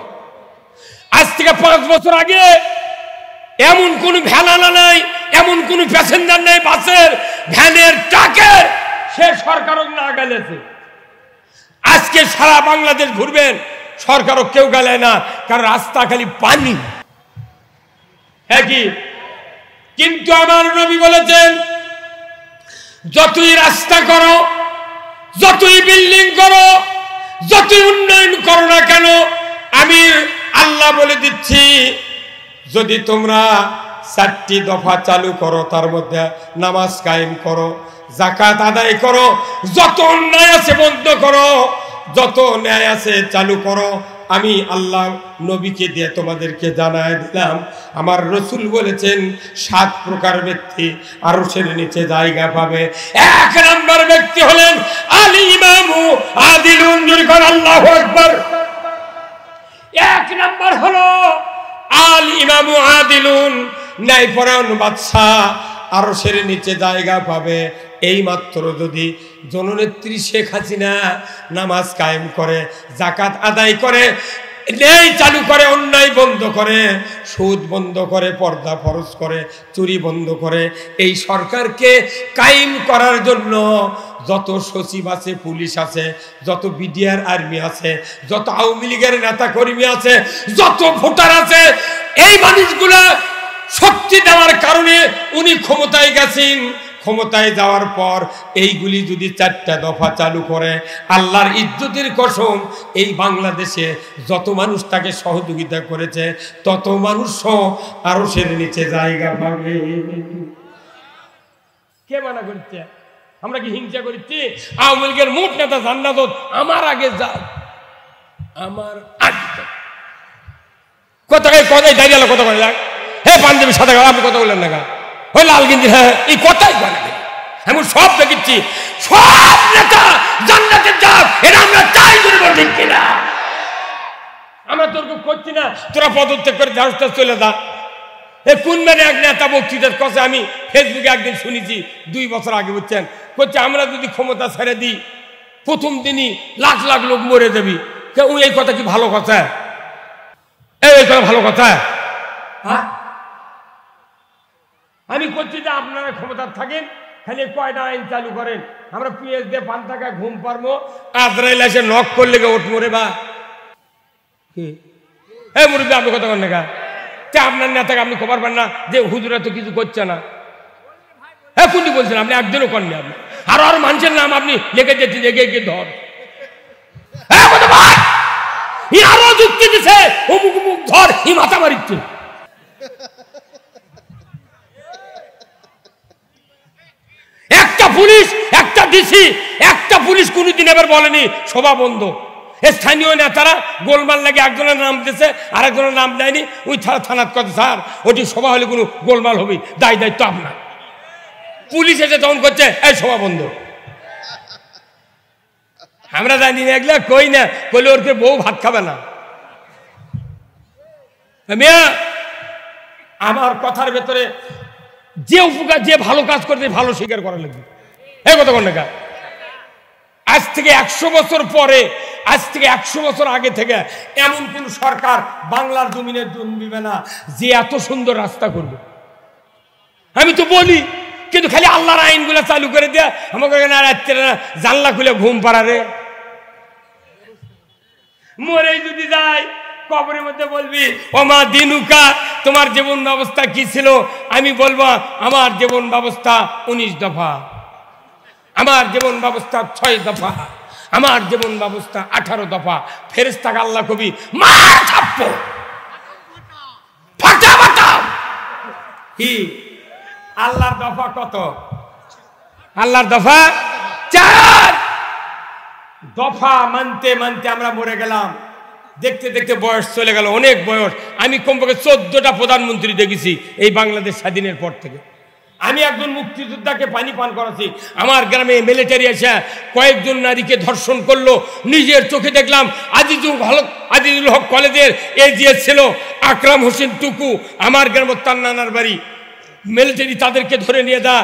আজ থেকে 5 বছর আগে এমন কোন ভ্যানালা নাই, এমন কোন প্যাসেঞ্জার নাই, বাসের ভ্যানের ট্রাকের, সে সরকারও না গেলেছে। আজকে সারা বাংলাদেশ ঘুরবেন, সরকারও কেউ গেলে না, কারণ রাস্তা খালি পানি। হ্যাঁ কি? কিন্তু আমার নবী বলেছেন যতই রাস্তা করো, যতই বিল্ডিং করো, যতই উন্নয়ন করো না কেন, আমি আল্লাহ বলে দিচ্ছি যদি তোমরা 4টি দফা চালু করো, তার মধ্যে নামাজ কায়েম করো, যাকাত আদায় করো, যত অন্যায় আছে বন্ধ করো, যত ন্যায় আছে চালু করো, আমি আল্লাহ নবীকে দিয়ে তোমাদেরকে জানায় দিলাম। আমার রসুল বলেছেন 7 প্রকার ব্যক্তি আরশের নিচে জায়গা পাবে। 1 নম্বর ব্যক্তি হলেন আল ইমামু আদিলুন। আল্লাহু আকবার। 1 নম্বর হলো আল ইমামু আদিলুন, ন্যায়পরায়ণ বাদশা আরশের নিচে জায়গা পাবে। এই মাত্র যদি জননেত্রী শেখ হাসিনা নামাজ কায়েম করে, যাকাত আদায় করে, ন্যায় চালু করে, অন্যায় বন্ধ করে, সুদ বন্ধ করে, পর্দা ফরজ করে, চুরি বন্ধ করে, এই সরকারকে কায়েম করার জন্য যত সচিব আছে, পুলিশ আছে, যত বিডিআর আর্মি আছে, যত আওয়ামী লীগের নেতা কর্মী আছে, যত ভোটার আছে, এই মানুষগুলা শক্তি দেওয়ার কারণে উনি ক্ষমতায় গেছেন। ক্ষমতায় যাওয়ার পর এইগুলি যদি 4টা দফা চালু করে, আল্লাহর ইজ্জতের কসম, এই বাংলাদেশে যত মানুষ তাকে সহযোগিতা করেছে তত মানুষও আরশের নিচে জায়গা পাবে। কে মানা করছে? আমরা কি হিংসা করছি? আওয়ামী লীগের মোট নেতা জান্নাত আমার আগে যাক, আমার আগে কথায় কথায় দাঁড়িয়ে কথা বলে যাক। হে পাঞ্জাবি সাদা গাড়া, আপনি কথা বললেন না, ওই লাল গেঞ্জি, হ্যাঁ এই কথাই বলে। আমি সব দেখেছি, সব নেতা জান্নাতে যাক, এটা আমরা চাই করে বলছি কিনা? আমরা তোর করছি না, তোরা পদত্যাগ করে ঝাড়ুটা চলে যা। কোন মেরে এক নেতা বক্তৃতার কথা আমি ফেসবুকে একদিন শুনেছি 2 বছর আগে, বুঝছেন, করছে আমরা যদি ক্ষমতা ছেড়ে দিই প্রথম দিনই লাখ লাখ লোক মরে যাবি। এই কথা কি ভালো কথা? এই কথা ভালো কথা? হ্যাঁ, আমি করছি যে আপনারা ক্ষমতা থাকেন, খালি কয়টা আইন চালু করেন, আমরা পিএস দিয়ে 5 টাকা ঘুম পারবো, আজরাইল এসে নক করলে ওঠ মরে বা এই মুরব্বী আপনি কথা বলেন না, আপনার নেতাকে আপনি খবর পান না যে হুজুরা তো কিছু করছে না? হ্যাঁ, কোনটি বলছেন আপনি? একজনও করেননি আপনি। আর মানুষের নাম আপনি লিখে দিচ্ছেন এগিয়ে ধর। আরো যুক্তি দিছে অমুক মুখ ধর, ই মাথা মারিচ্ছে। একটা পুলিশ, একটা ডিসি, একটা পুলিশ কোনদিন এবার বলেনি সভা বন্ধ। স্থানীয় নেতারা গোলমাল লাগে একজনের নাম দিয়েছে, আরেকজনের নাম দেয়নি, ওই থানাত কথা স্যার ওটি সভা হলে কোনো গোলমাল হবে, দায়িত্ব আপনার। পুলিশ এসে তখন করছে এই সভা বন্ধ। আমরা জানি না এগুলা, কই না কইলে ওর বউ ভাত খাবে না। মিয়া, আমার কথার ভেতরে যে উপকার, যে ভালো কাজ করতে ভালো স্বীকার করা লাগবে। এই কথা কোন না, আজ থেকে 100 বছর পরে, আজ থেকে 100 বছর আগে থেকে এমন কোন সরকার বাংলার জমিনে জন্মিবে না যে এত সুন্দর রাস্তা করবে। আমি তো বলি, কিন্তু খালি আল্লাহর আইনগুলো চালু করে দেয়া আমাকে জানলা খুলে ঘুম পাড়ারে। মরে যদি যায় কবরের মধ্যে বলবি ওমা দিনুকা, তোমার জীবন ব্যবস্থা কি ছিল? আমি বলবো আমার জীবন ব্যবস্থা 19 দফা, আমার জীবন ব্যবস্থা 6 দফা, আমার জীবন ব্যবস্থা 18 দফা। ফেরেশতাকে আল্লাহ কবি মার থাপ্পো ফাটা ফাটা। কি আল্লাহর দফা কত? আল্লাহর দফা 4 দফা মানতে মানতে আমরা মরে গেলাম। দেখতে দেখতে বয়স চলে গেল, অনেক বয়স। আমি কমপক্ষে 14টা প্রধানমন্ত্রী দেখেছি এই বাংলাদেশ স্বাধীনের পর থেকে। আমি একজন মুক্তিযোদ্ধাকে পানি পান করাছি। আমার গ্রামে মিলিটারি এসে কয়েকজন নারীকে ধর্ষণ করলো, নিজের চোখে দেখলাম। আজিজুল হক কলেজের এজিএস ছিল আকরাম হোসেন টুকু, আমার গ্রামের তার নানার বাড়ি। মিলিটারি তাদেরকে ধরে নিয়ে যা,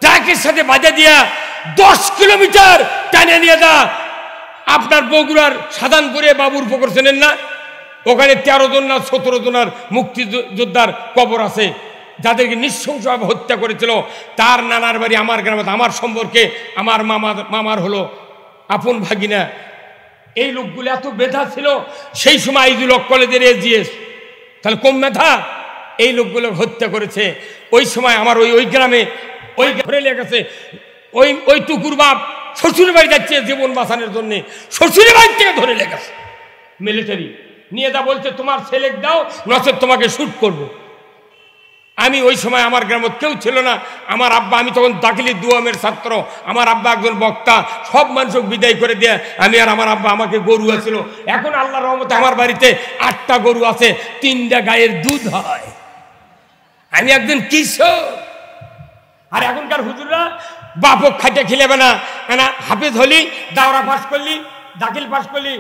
ট্রাকের সাথে বাধা দিয়া 10 কিলোমিটার টানে নিয়ে যা আপনার বগুড়ার সাধানপুরে বাবুর পুকুর চেনেন না? ওখানে 13 জন না 17 জনের মুক্তিযোদ্ধার কবর আছে, যাদেরকে নৃশংসভাবে হত্যা করেছিল। তার নানার বাড়ি আমার গ্রামে, আমার সম্পর্কে আমার মামার হলো আপন ভাগিনা। এই লোকগুলো এত ব্যথা ছিল সেই সময় আইজুল হক কলেজের এজিএস, তাহলে কম ব্যথা? এই লোকগুলো হত্যা করেছে ওই সময় আমার ওই গ্রামে। ওই ঘরে লেগেছে ওই টুকুর বাপ শ্বশুর বাড়ি যাচ্ছে জীবন বাঁচানোর জন্য, শ্বশুরের বাড়ি থেকে ধরে লেগেছে মিলিটারি নিয়ে যা বলছে তোমার ছেলে দাও নচেত তোমাকে শুট করব। আমি ওই সময় আমার গ্রামে কেউ ছিল না। আমার আব্বা, আমি তখন দাখিলি দুয়ামের ছাত্র, আমার আব্বা একজন বক্তা, সব মানুষকে বিদায় করে দিয়ে আমি আর আমার আব্বা, আমাকে গরু আছিল। এখন আল্লাহর রহমতে আমার বাড়িতে 8টা গরু আছে, 3টা গায়ের দুধ হয়। আমি একজন কিশোর। আর এখনকার হুজুররা বাপক খাইতে খেলেবে না, হাফেজ হলি, দাওরা পাস করলি, দাখিল পাস করলি,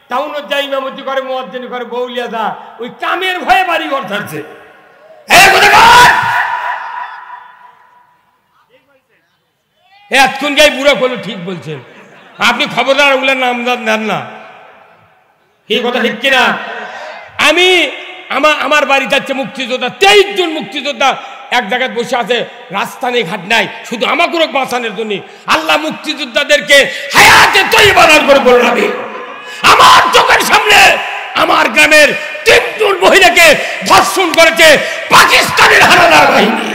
টাউনত যাই ইমামতি করে, মুয়াজ্জিনি করে, বউলিয়া দা, ওই কামের ভয়ে বাড়ি ঘর ছাড়ছে। এতক্ষণ গাই বুড়া করলো, ঠিক বলছেন আপনি, খবরদার ওগুলোর নাম দেন না। এই কথা ঠিক কিনা? আমি আমার বাড়ি যাচ্ছে মুক্তিযোদ্ধা, 23 জন মুক্তিযোদ্ধা এক জায়গায় বসে আছে, রাস্তা নেই, ঘাট নাই, শুধু আমাকে বাঁচানোর জন্য। আল্লাহ মুক্তিযোদ্ধাদেরকে হায়াতে তৈবা দান করে বলুন। আমি আমার চোখের সামনে আমার গ্রামের 3 জন মহিলাকে ধর্ষণ করেছে পাকিস্তানের হানাদার বাহিনী।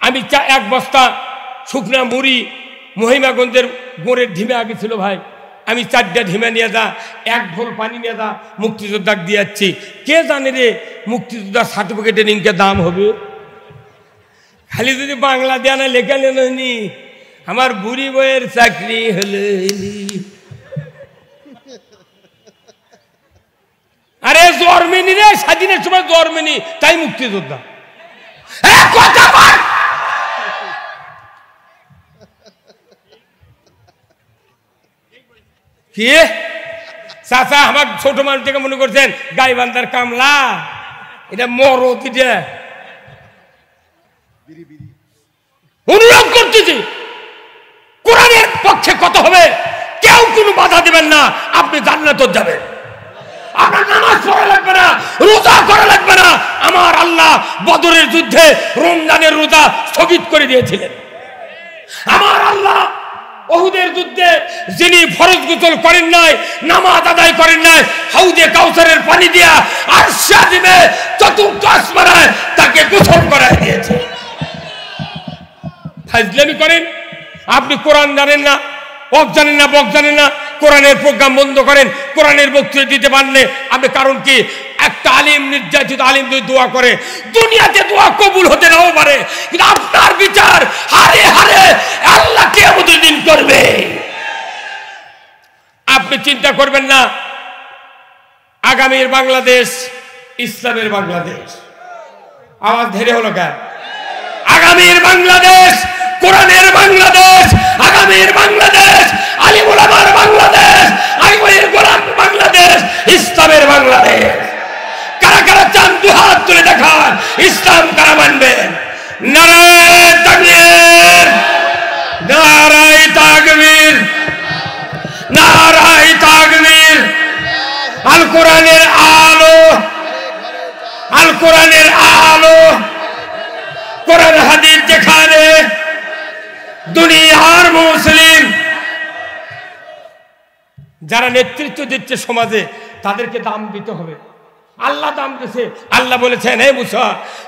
আমি 1 বস্তা শুকনা মুড়ি মহিমাগঞ্জের গোড়ের ঢিমে আগে ছিল ভাই, আমি 4টা ঢিমে নিয়ে যা, 1 ঢোল পানি নিয়ে যা, মুক্তিযোদ্ধাকে দিয়ে যাচ্ছি। কে জানে রে মুক্তিযোদ্ধার সার্টিফিকেটের ইনকে দাম হবে? খালি যদি বাংলা দেয়া না লেখা নেনি, আমার বুড়ি বইয়ের চাকরি হলে। আরে জর্মেনি রে, স্বাধীনের সময় জর্মেনি, তাই মুক্তিযোদ্ধা। কি চাচা আমার ছোট মানুষ থেকে মনে করছেন গাইবান্ধার কামলা, এটা মরদ। এটা অনুরোধ করতেছি, কোরআনের পক্ষে কত হবে, কেউ কোনো বাধা দিবেন না, আপনি জান্নাতে যাবেন। আপনার নামাজ পড়া লাগবে না, রোজা করা লাগবে না। আমার আল্লাহ বদরের যুদ্ধে রমজানের রোজা স্থগিত করে দিয়েছিলেন। আমার আল্লাহ উহুদের যুদ্ধে যিনি ফরজ গোসল করেন নাই, নামাজ আদায় করেন নাই, হাউজে কাউসারের পানি দিয়া আরশে আজিমে চতুর্থ আসমানে তাকে গোসল করায় দিয়েছে। ফাজলামি করেন, আপনি কোরআন জানেন না, অক জানেন না, বক জানেন না, কোরআনের প্রোগ্রাম বন্ধ করেন, কোরআনের বক্তৃতা দিতে পারলে আপনি, কারণ কি একটা আলিম, নির্যাতিত আলিম যদি দোয়া করে দুনিয়াতে দোয়া কবুল হতে নাও পারে, কিন্তু আপনার বিচার হারে হারে আল্লাহ কিয়ামতের দিন করবে। আপনি চিন্তা করবেন না আগামীর বাংলাদেশ ইসলামের বাংলাদেশ। আওয়াজ ধীরে হলো কেন? আগামীর বাংলাদেশ কোরআনের বাংলাদেশ, আগামীর বাংলাদেশ আলিম উলামার বাংলাদেশ, আগামীর গোলাম বাংলাদেশ ইসলামের বাংলাদেশ। কারা কারা চান দুহাত তুলে দেখান, ইসলাম কারা মানবেন? নারায়ে তাকবীর, নারায়ে তাকবীর, নারায়ে তাকবীর। আল কোরআনের আলো, আল কোরআনের আলো, কোরআন হাদিস যেখানে দুনিয়ার মুসলিম যারা নেতৃত্ব দিচ্ছে সমাজে, তাদেরকে দাম দিতে হবে। আল্লাহ দাম দিয়েছে। আল্লাহ বলেছেন, হে মুসা,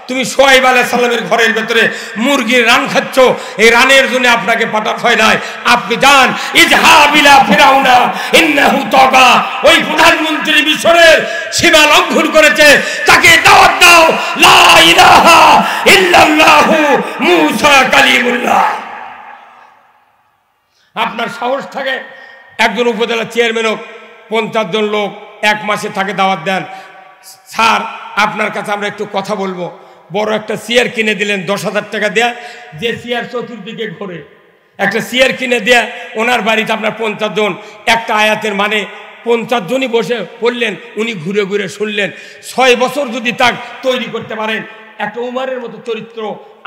তুমি শুআয়ব আলাইহিস সালামের ঘরের ভেতরে মুরগির রান খাচ্ছ, এই রানের জন্য আপনাকে পাঠানো হয় নাই। আপনি যান, ইযহাব ইলা ফিরাউনা ইন্নাহু তাগা, ওই প্রধানমন্ত্রী মিশরের সীমা লঙ্ঘন করেছে, তাকে দাওয়াত দাও, লা ইলাহা ইল্লাল্লাহু মুসা কালিমুল্লাহ। আপনার সাহস থাকে একজন উপজেলা চেয়ারম্যান হোক, 50 জন লোক এক মাসে তাকে দাওয়াত দেন, স্যার আপনার কাছে আমরা একটু কথা বলবো। বড় একটা চেয়ার কিনে দিলেন 10,000 টাকা দেয়া, যে চেয়ার চতুর্দিকে ঘোরে, একটা চেয়ার কিনে দেয়া ওনার বাড়িতে আপনার 50 জন, একটা আয়াতের মানে 50 জনই বসে পড়লেন, উনি ঘুরে ঘুরে শুনলেন। 6 বছর যদি তাক তৈরি করতে পারেন একটা উমারের মতো চরিত্র,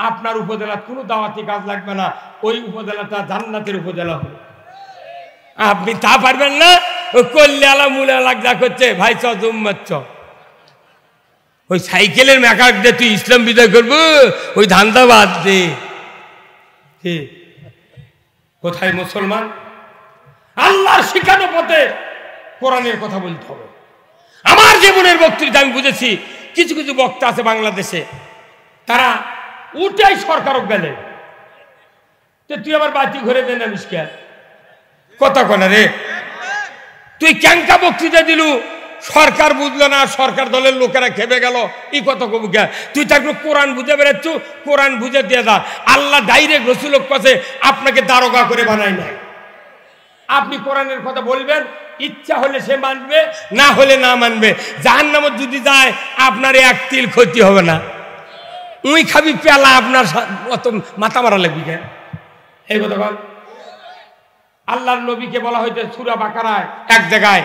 আপনার উপজেলার কোনো দাওয়াতি কাজ লাগবে না, ওই উপজেলাটা জান্নাতের উপজেলা হবে। আপনি তা পারবেন না। ওই কল্লে আলা মুলে লাগা করছে, ভাই চ জুম্মাচ্ছ, ওই সাইকেলের মেকার দিয়ে তুই ইসলাম বিজয় করবো, ওই ধান্দা বাদ দে। কোথায় মুসলমান? আল্লাহর শিখানো পথে কোরআনের কথা বলতে হবে। আমার জীবনের বক্তৃতা আমি বুঝেছি, কিছু কিছু বক্তা আছে বাংলাদেশে, তারা উঠাই সরকারক গেলে, তুই আবার বাতি ঘুরে দেন আবিষ্কার কথা কনা রে, তুই ক্যাঙ্কা বক্তৃতা দিলু, সরকার বুঝলো না, সরকার দলের লোকেরা খেপে গেল, এই কথা কবু কে? তুই তাকে কোরআন বুঝে বেড়াচ্ছ, কোরআন বুঝে দিয়ে দা। আল্লাহ ডাইরেক্ট রসুলের কাছে আপনাকে দারোগা করে বানাই নাই। আপনি কোরআনের কথা বলবেন, ইচ্ছা হলে সে মানবে, না হলে না মানবে। জাহান্নামে যদি যায় আপনার এক তিল ক্ষতি হবে না। উই খাবি পেলা, আপনার অত মাথা মারা লাগবি কেন? এই কথা বল। আল্লাহর নবীকে বলা হয়েছে সূরা বাকারায় এক জায়গায়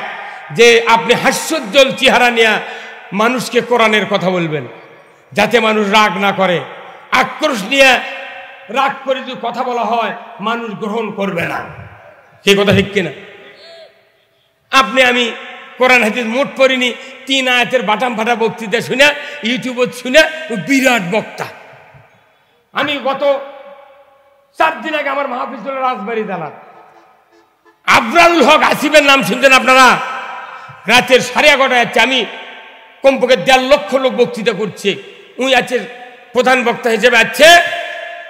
যে আপনি হাস্যোজ্জ্বল চেহারা নিয়ে মানুষকে কোরআনের কথা বলবেন, যাতে মানুষ রাগ না করে। আক্রোশ নিয়ে রাগ করে যদি কথা বলা হয়, মানুষ গ্রহণ করবে না। সেই কথা ঠিক কিনা? আপনি আমি কোরআন হাদিস মোট পড়িনি, 3 আয়াতের বাটাম ফাটা বক্তৃতা শুনে, ইউটিউবে শুনে বিরাট বক্তা। আমি গত 4 দিন আগে আমার মাহফিল ছিল রাজবাড়ী জেলার, আবরারুল হক আসিফের নাম শুনছেন আপনারা? রাতের 11:30 যাচ্ছে, আমি কমপক্ষে 1.5 লক্ষ লোক বক্তৃতা করছে, উনি আছে প্রধান বক্তা হিসেবে আছে,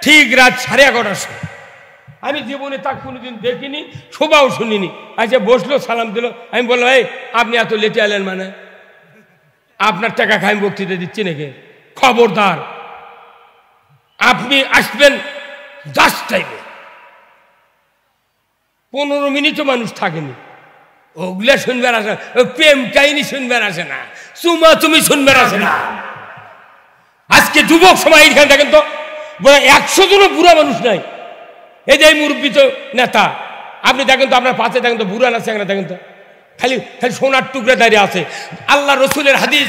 ঠিক রাত 11:30 সময়। আমি জীবনে তা কোনোদিন দেখিনি, শোভাও শুনিনি। আচ্ছা বসলো, সালাম দিল, আমি বললাম, এই আপনি এত লেটে এলেন মানে? আপনার টাকা খাই বক্তৃতা দিচ্ছি নাকি? খবরদার, আপনি আসবেন 10 টাইমে, 15 মিনিটও মানুষ থাকেনি। ওগুলা শুনবার আসে, প্রেম কাহিনী শুনবার আসে না, চুমা তুমি শুনবার আসে না। আজকে যুবক সময় এইখানে দেখেন তো 100 জনও বুড়া মানুষ নাই। এই যে মুরব্বী তো নেতা, আপনি দেখেন তো আপনার পাশে দেখেন তো বুড়া না, দেখেন তো খালি খালি সোনার টুকরা দাঁড়িয়ে আছে। আল্লাহ রসুলের হাদিস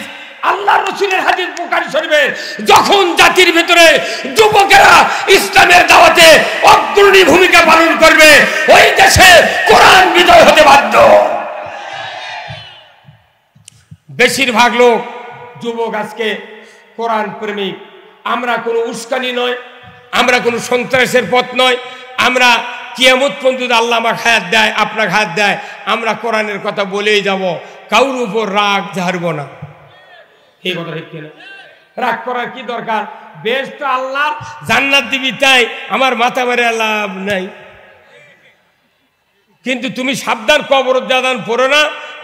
বুখারী শরীফে, যখন জাতির ভিতরে যুবকেরা ইসলামের দাওয়াতে অগ্রণী ভূমিকা পালন করবে, ওই দেশে কোরআন বিজয় হতে বাধ্য। বেশিরভাগ লোক যুবক আজকে কোরআন প্রেমিক। আমরা কোনো উস্কানি নয়, আমরা কোনো সন্ত্রাসের পথ নয়, আমরা কিয়ামত পর্যন্ত আল্লাহ আমার হায়াত দেয়, আপনার হায়াত দেয়, আমরা কোরআনের কথা বলেই যাব, কারোর উপর রাগ ঝাড়ব না। এই কথা ঠিক কিনা? রাগ করার কি দরকার? বেশ তো আল্লাহ জান্নাত দিবি, তাই আমার মাথা মেরে লাভ নাই। কিন্তু তুমি সাবধান, কবর জাদান পড়ো না,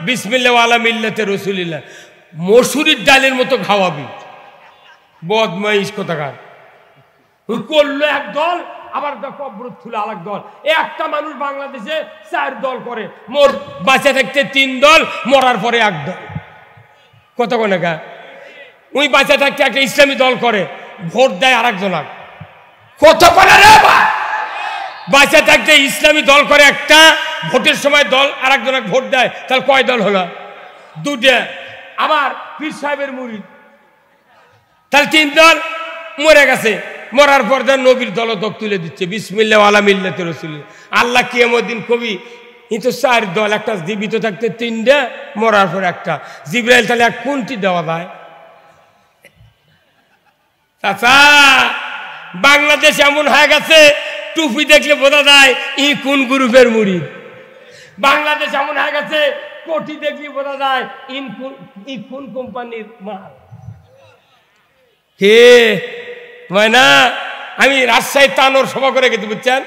বিসমিল্লাহ আলা মিল্লাতে রাসূলিল্লাহ মসুরির ডালের মতো খাওয়াবি। বদমাইশ কোথাকার। করলো এক দল, আবার কবর তুলে আরেক দল। একটা মানুষ বাংলাদেশে 4 দল করে, মোর বাঁচা থাকতে 3 দল, মরার পরে 1 দল। কত কোনে গা ওই বাঁচা থাকতে একটা ইসলামী দল করে, ভোট দেয় আরেকজন। কত কোনে রে বাঁচা থাকতে ইসলামী দল করে একটা, ভোটের সময় দল আরেকজন ভোট দেয়, তাহলে কয় দল হলো? 2টা। আবার পীর সাহেবের মুরিদ, তাহলে 3 দল। মরে গেছে, মরার পর দেন নবীর দলদক তুলে দিচ্ছে, বিসমিল্লাহ আলা মিল্লাতে রাসূলিল্লাহ। আল্লাহ কিয়ামত দিন কবি কিন্তু 4 দল, একটা জীবিত থাকতে 3টা, মরার পর একটা। জিবরাইল তাহলে কোনটি দেওয়া যায়? চাচা, বাংলাদেশ এমন হয়ে গেছে, টুপি দেখলে বোঝা যায় ই কোন গ্রুপের মুরিদ। বাংলাদেশ এমন হয়ে গেছে, কোটি দেখলে বোঝা যায় ই কোন কোম্পানির মাল। হে ময়না, আমি রাজশাহী তানোর সভা করে গেছি, বুঝছেন?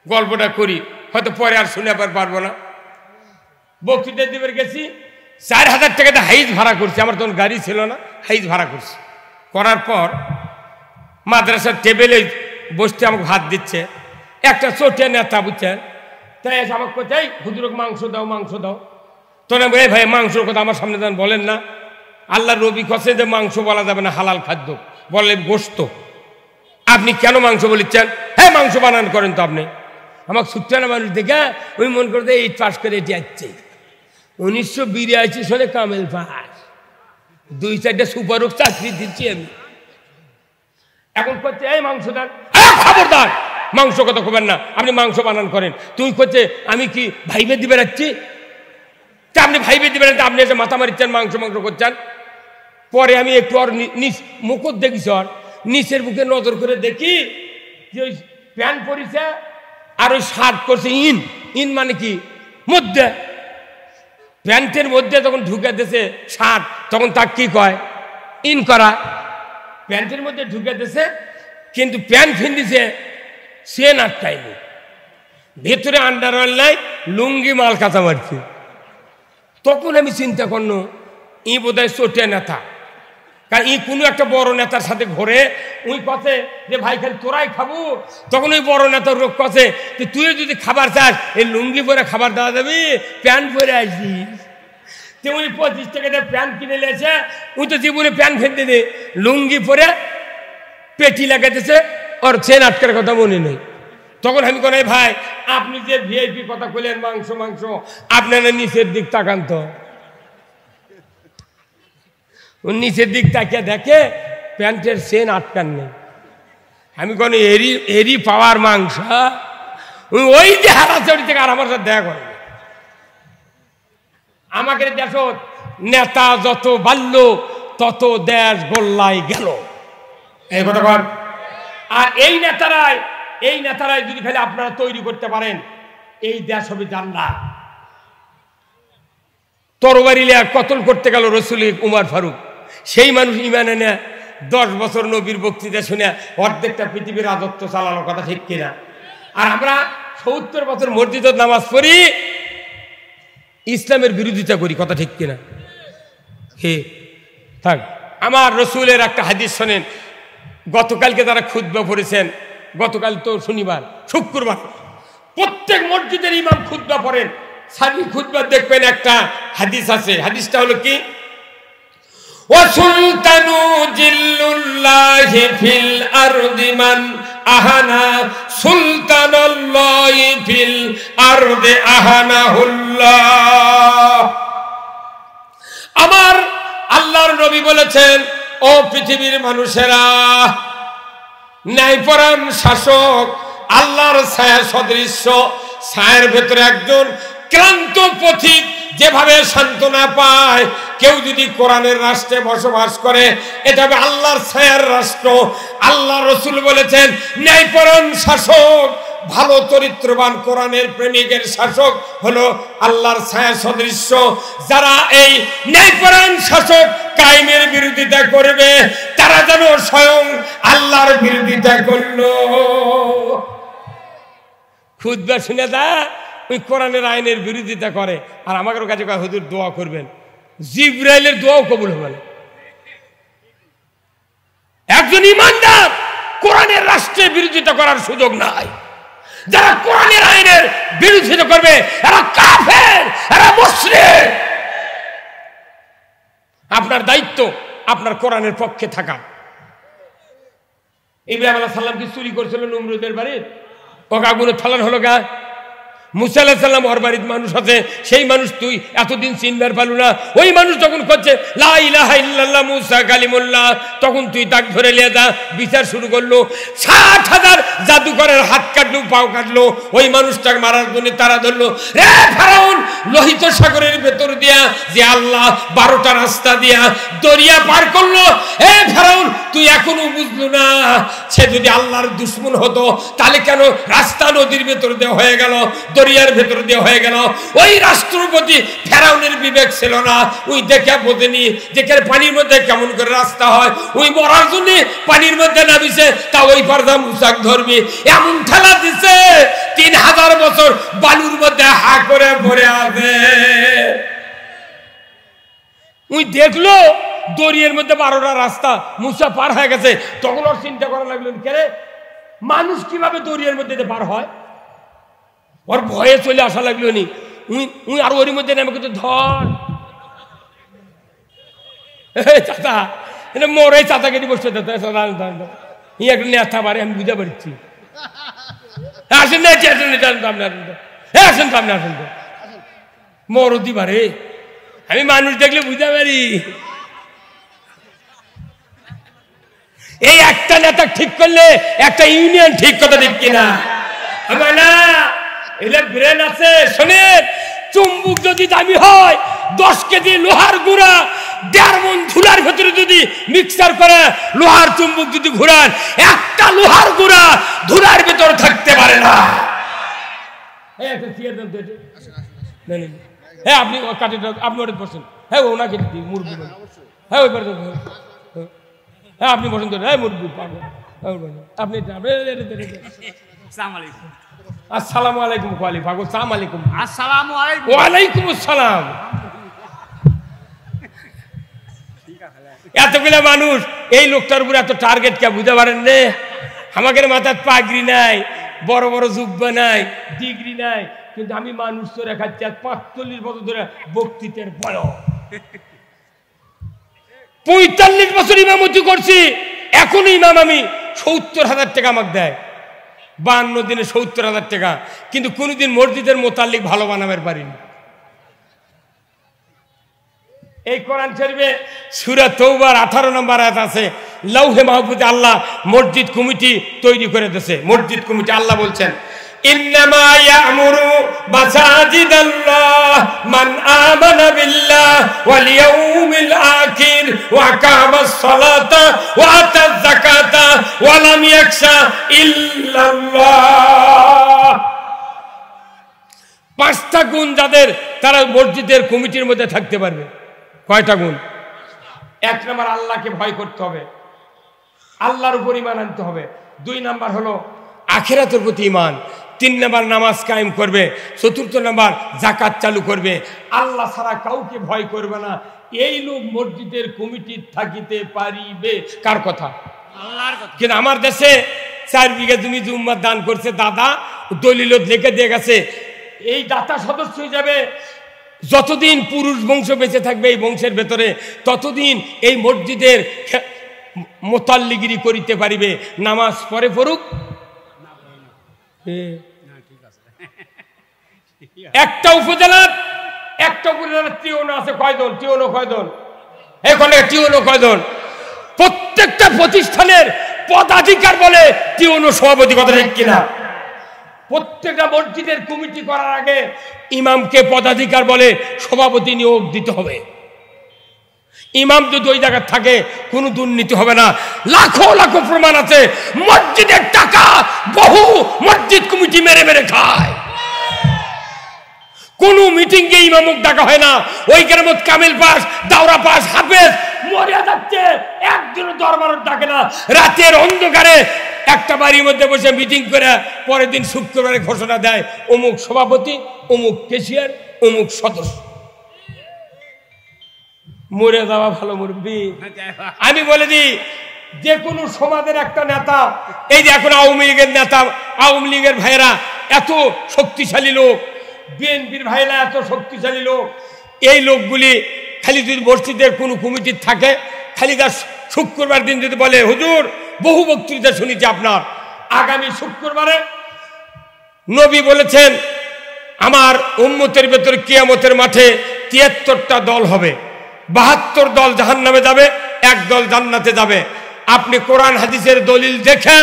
গল্পটা করি, হয়তো পরে আর শুনে পারবো না। বক্তৃতা দিবার গেছি, 4000 টাকাতে হাইজ ভাড়া করছি। আমার তখন গাড়ি ছিল না, হাইজ ভাড়া করছি। করার পর মাদ্রাসার টেবিলে বসতে আমাকে ভাত দিচ্ছে একটা চটিয়া নেতা, বুঝছেন? তাই এসে আমাকে কোথায় হুজুরক মাংস দাও, মাংস দাও। তখন আমি, ভাই মাংসর কথা আমার সামনে দেন, বলেন না। আল্লাহ রবি কষে যে মাংস বলা যাবে না, হালাল খাদ্য, বলে গোশত। আপনি কেন মাংস বলিচ্ছেন? হ্যাঁ, মাংস বানান করেন তো আপনি। আমাকে সুত্রানা মানুষ দেখে ওই মন করতে 8 পাস করে এটি আসছে। 1982 সালে কামেল পাস, 2-4টা সুপারক চাকরি দিচ্ছি আমি। এখন করছে এই মাংস দেন, খবরদার মাংস কথা খবর না, আপনি মাংস বানান করেন। তুই করছে আমি কি ভাইবে দিবে রাখছি? তা আপনি ভাইবে দিবেন, আপনি এসে মাথা মারিচ্ছেন, মাংস মাংস করছেন। পরে আমি একটু আর মুখত দেখিস, আর নিচের বুকে নজর করে দেখি যে ওই প্যান্ট পরিছে আর ওই শার্ট করছে ইন। ইন মানে কি? মধ্যে। প্যান্টের মধ্যে তখন ঢুকে দিয়েছে শার্ট, তখন তাকে কি কয়? ইন করা। প্যান্টের মধ্যে ঢুকে দিয়েছে, কিন্তু প্যান্ট ফিন্দিছে চেন আটকায়নি, ভেতরে আন্ডারওয়্যার নাই, লুঙ্গি মাল কাঁচা মারছে। তখন আমি চিন্তা করল ই বোধহয় চটিয়া নেতা, কারণ ই কোনো একটা বড় নেতার সাথে ঘোরে। ওই কথা যে ভাই খালি তোরাই খাবো। তখন ওই বড় নেতার লোক কথা যে তুই যদি খাবার চাস, এই লুঙ্গি পরে খাবার দেওয়া যাবি, প্যান্ট পরে আসিস। তেমনি 25 টাকা দিয়ে প্যান্ট কিনে নিয়েছে, ওই তো জীবনে প্যান্ট ফেলতে দে, লুঙ্গি পরে পেটি লাগাইতেছে, ওর চেন আটকার কথা মনে নেই। তখন আমি কোন ভাই, আপনি যে ভিআইপি কথা কইলেন মাংস মাংস, আপনারা নিচের দিক তাকান তো। নিচের দিক তাকিয়ে দেখে প্যান্টের চেন আটকান নেই। আমি কোন এরি পাওয়ার মাংস, ওই যে হারাচড়ি থেকে আর আমার সাথে দেখা করে। আমাকে দেশ নেতা যত বাড়ল তত দেশ গোল্লাই গেল, এই কথা বল। আর এই নেতারাই যদি খালি আপনারা তৈরি করতে পারেন, এই দেশ হবে জান্নাত। তরবারি লিয়া কতল করতে গেল রসুল উমর ফারুক, সেই মানুষ ইমান এনে 10 বছর নবীর বক্তৃতা শুনে অর্ধেকটা পৃথিবীর রাজত্ব চালানো, কথা ঠিক কিনা? আর আমরা 70 বছর মসজিদে নামাজ পড়ি, ইসলামের বিরোধিতা করি, কথা ঠিক কিনা? হে থাক, আমার রসুলের একটা হাদিস শোনেন। গতকালকে তারা খুতবা পড়েছেন, গতকাল তো শনিবার, শুক্রবার প্রত্যেক মসজিদের ইমাম খুতবা পড়েন। সারি খুতবা দেখবেন একটা হাদিস আছে, হাদিসটা হলো কি? ওয়া সুলতানু জিল্লুল্লাহি ফিল আরদি মান আহানা সুলতানাল্লাহি ফিল আরদে আহানাহুল্লাহ। আমার আল্লাহর নবী বলেছেন, ও পৃথিবীর মানুষেরা, ন্যায়পরায়ণ শাসক আল্লাহর ছায়া সদৃশ্য। ছায়ের ভেতরে একজন ক্লান্ত পথিক যেভাবে সান্ত্বনা পায়, কেউ যদি কোরআনের রাষ্ট্রে বসবাস করে, এটা হবে আল্লাহর ছায়ার রাষ্ট্র। আল্লাহ রসুল বলেছেন, ন্যায়পরায়ণ শাসক, ভালো চরিত্রবান কোরআনের প্রেমিকের শাসক হলো আল্লাহর ছায়া সদৃশ্য। যারা এই ন্যায়পরায়ণ শাসক কায়েমের বিরোধিতা করবে, তারা যেন স্বয়ং আল্লাহর বিরোধিতা করলো। খুতবা শুনে দা ওই কোরআনের আইনের বিরোধিতা করে, আর আমাদের কাছে কয় হুজুর দোয়া করবেন। জিবরাইলের দোয়াও কবুল হবে না। একজন ইমানদার কোরআনের রাষ্ট্রের বিরোধিতা করার সুযোগ নাই। যারা কোরআনের আইনের বিরোধিতা করবে, এরা কাফের, এরা মুশরিক। আপনার দায়িত্ব আপনার কোরআনের পক্ষে থাকা। ইব্রাহিম আলাইহিস সালাম কি চুরি করেছিল নমরুদের বাড়ির? ওকে আগুনে ফালান হলো গা। মুসা আলাইহিস সালাম ওর বাড়ির মানুষ আছে, সেই মানুষ তুই এতদিন চিনবার পারলু না। ওই মানুষ যখন করছে লা ইলাহা ইল্লাল্লাহ মুসা কালিমুল্লাহ, তখন তুই তাকে ধরে নিয়ে যা, বিচার শুরু করলো। ৬০,০০০ জাদুকরের হাত কাটলো, পাও কাটলো, ওই মানুষটাকে মারার জন্য তারা ধরলো। রে ফেরাউন, লোহিত সাগরের ভেতর দিয়া যে আল্লাহ ১২টা রাস্তা দিয়া দরিয়া পার করলো, এ ফেরাউন তুই এখনো বুঝলো না? সে যদি আল্লাহর দুশমন হতো, তাহলে কেন রাস্তা নদীর ভেতর দিয়ে হয়ে গেল, দরিয়ার ভেতর দিয়ে হয়ে গেল? ওই রাষ্ট্রপতি ফেরাউনের বিবেক ছিল না। ওই দেখে বোঝেনি যে পানির মধ্যে কেমন করে রাস্তা হয়। ওই মরার জন্য পানির মধ্যে নামিছে, তা ওই পারদা মুসাক ধরবি এমন ঠেলা দিছে, ৩০০০ বছর বালুর মধ্যে হা করে ভরে আছে। ওই দেখলো দরিয়ার মধ্যে ১২টা রাস্তা, মুসা পার হয়ে গেছে। তখন ওর চিন্তা করা লাগলো, কে মানুষ কিভাবে দরিয়ার মধ্যে পার হয়? ওর ভয়ে চলে আসা লাগলো নি। উই আর ওর মধ্যে নেমে কিন্তু ধর চাচা, এটা মোর এই চাচাকে বসতে একটা নেতা পারে, আমি বুঝতে পারছি। আসেন না, আসেন তো, আপনি আসেন তো, মোর অতি পারে। আমি মানুষ দেখলে বুঝতে পারি। এই একটা নেতা ঠিক করলে একটা ইউনিয়ন ঠিক, কথা ঠিক কিনা? আমার না এটা ব্রেন আছে। শোনেন, চুম্বুক যদি দামি হয়, 10 কেজি লোহার গুঁড়া 1.5 মণ ধুলার ভেতরে যদি মিক্সার করে লোহার চুম্বুক যদি ঘুরান, একটা লোহার গুঁড়া ধুলার ভেতর থাকতে পারে না। হ্যাঁ আপনি কাটে, আপনি ওটা বসেন। হ্যাঁ ওনাকে মুরগি, হ্যাঁ ওই হ্যাঁ আপনি বসেন তো। হ্যাঁ মুরগি আপনি আসসালামু আলাইকুম। কোয়ালি ভাগো সালাম আলাইকুম। আসসালামু আলাইকুম। ওয়ালাইকুম আসসালাম। এতগুলা মানুষ, এই লোকটার উপর এত টার্গেট কে বুঝতে পারেন রে? আমাদের মাথার পাগড়ি নাই, বড় বড় জুব্বা নাই, ডিগ্রি নাই, কিন্তু আমি মানুষ ধরে খাচ্ছি। আর ৪৫ বছর ধরে বক্তৃতার বড় ৪৫ বছর ইমামতি করছি। এখন ইমাম আমি ৭০,০০০ টাকা আমাকে দেয়, ৫২ দিনে ৭০,০০০ টাকা, কিন্তু কোনোদিন মসজিদের মোতাল্লিক ভালো বানাবার পারিনি। এই কোরআন শরীফে সূরা তওবার 18 নম্বর আয়াত আছে, লৌহে মাহফুজে আল্লাহ মসজিদ কমিটি তৈরি করে দিয়েছে। মসজিদ কমিটি আল্লাহ বলছেন, ইন্নামা ইয়ামুরু মাসাজিদাল্লাহ মান আমানা বিল্লাহ ওয়াল ইয়াউমিল আখির ওয়া আকামাস সালাতা ওয়া আতাজ যাকাতা ওয়া লাম ইয়াখশা ইল্লাল্লাহ। 5টা গুণ যাদের, তারা মসজিদের কমিটির মধ্যে থাকতে পারবে। কয়টা গুণ? 1 নম্বর, আল্লাহকে ভয় করতে হবে, আল্লাহর উপর ঈমান আনতে হবে। 2 নম্বর হলো আখিরাতের প্রতি ঈমান। 3 নম্বর, নামাজ কায়েম করবে। 4র্থ নম্বর, যাকাত চালু করবে। আল্লাহ ছাড়া কাউকে ভয় করবে না। এই লোক মসজিদের কমিটি থাকিতে পারিবে। কার কথা? আল্লাহর কথা। কিন্তু আমার দেশে 4 বিঘা জমি উম্মাদ দান করছে দাদা, দলিলত লিখে দিয়ে গেছে, এই দাতা সদস্য হয়ে যাবে। যতদিন পুরুষ বংশ বেঁচে থাকবে এই বংশের ভেতরে, ততদিন এই মসজিদের মোতাল্লিগিরি করিতে পারিবে। নামাজ পরে পড়ুক, একটা উপজেলার টিওনো আছে কয়জন? টিওনো কয়জন? এখানে টিওনো কয়জন? প্রত্যেকটা প্রতিষ্ঠানের পদাধিকার বলে টিওনো সভাপতি, কথা ঠিক কিনা? প্রত্যেকটা মসজিদের কমিটি করার আগে ইমামকে পদাধিকার বলে সভাপতি নিয়োগ দিতে হবে। ইমাম যদি ওই জায়গায় থাকে কোনো দুর্নীতি হবে না। লাখো লাখো প্রমাণ আছে, মসজিদের টাকা বহু মসজিদ কমিটি মেরে মেরে খায়। কোন মিটিংয়ে ইমামক ডাকা হয় না। ওই গ্রামত কামিল পাস, দাওরা পাস, হাফেজ মরিয়া যাচ্ছে, একজন দরবার ডাকে না। রাতের অন্ধকারে একটা বাড়ির মধ্যে বসে মিটিং করে পরের দিন শুক্রবারে ঘোষণা দেয় অমুক সভাপতি, অমুক কেশিয়ার, অমুক সদস্য। মরে যাওয়া ভালো মুরব্বী। আমি বলে দিই, যে কোনো সমাজের একটা নেতা, এই যে এখন আওয়ামী লীগের নেতা, আওয়ামী লীগের ভাইয়েরা এত শক্তিশালী লোক, বিএনপির ভাইরা এত শক্তিশালী লোক, এই লোকগুলি খালি যদি মসজিদের কোনো কমিটির থাকে, খালি তার শুক্রবার দিন যদি বলে হুজুর বহু বক্তৃতা শুনেছি আপনার, আগামী শুক্রবারে নবী বলেছেন আমার উম্মতের ভেতরে কিয়ামতের মাঠে ৭৩টা দল হবে, ৭২ দল জাহান্নামে যাবে, ১ দল জান্নাতে যাবে। আপনি কোরআন হাদিসের দলিল দেখে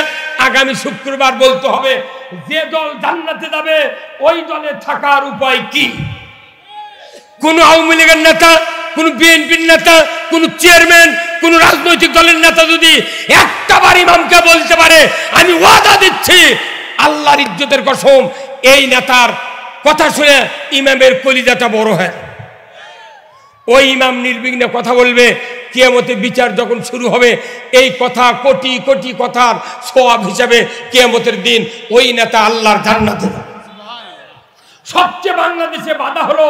আগামী শুক্রবার বলতে হবে যে দল জান্নাতে যাবে ওই দলে থাকার উপায় কি? কোন আওয়ামী লীগের নেতা, কোন বিএনপির নেতা, কোন চেয়ারম্যান, কোন রাজনৈতিক দলের নেতা যদি একটা বার ইমামকে বলতে পারে আমি ওয়াদা দিচ্ছি আল্লাহর ইজ্জতের কসম, এই নেতার কথা শুনে ইমামের কলিজাটা বড় হয়। ওই ইমাম নির্বিঘ্নে কথা বলবে, কিয়ামতের বিচার যখন শুরু হবে এই কথা কোটি কোটি কথার সওয়াব হিসাবে কিয়ামতের দিন ওই নেতা আল্লাহর জান্নাতে। সবচেয়ে বাংলাদেশে বাধা হলো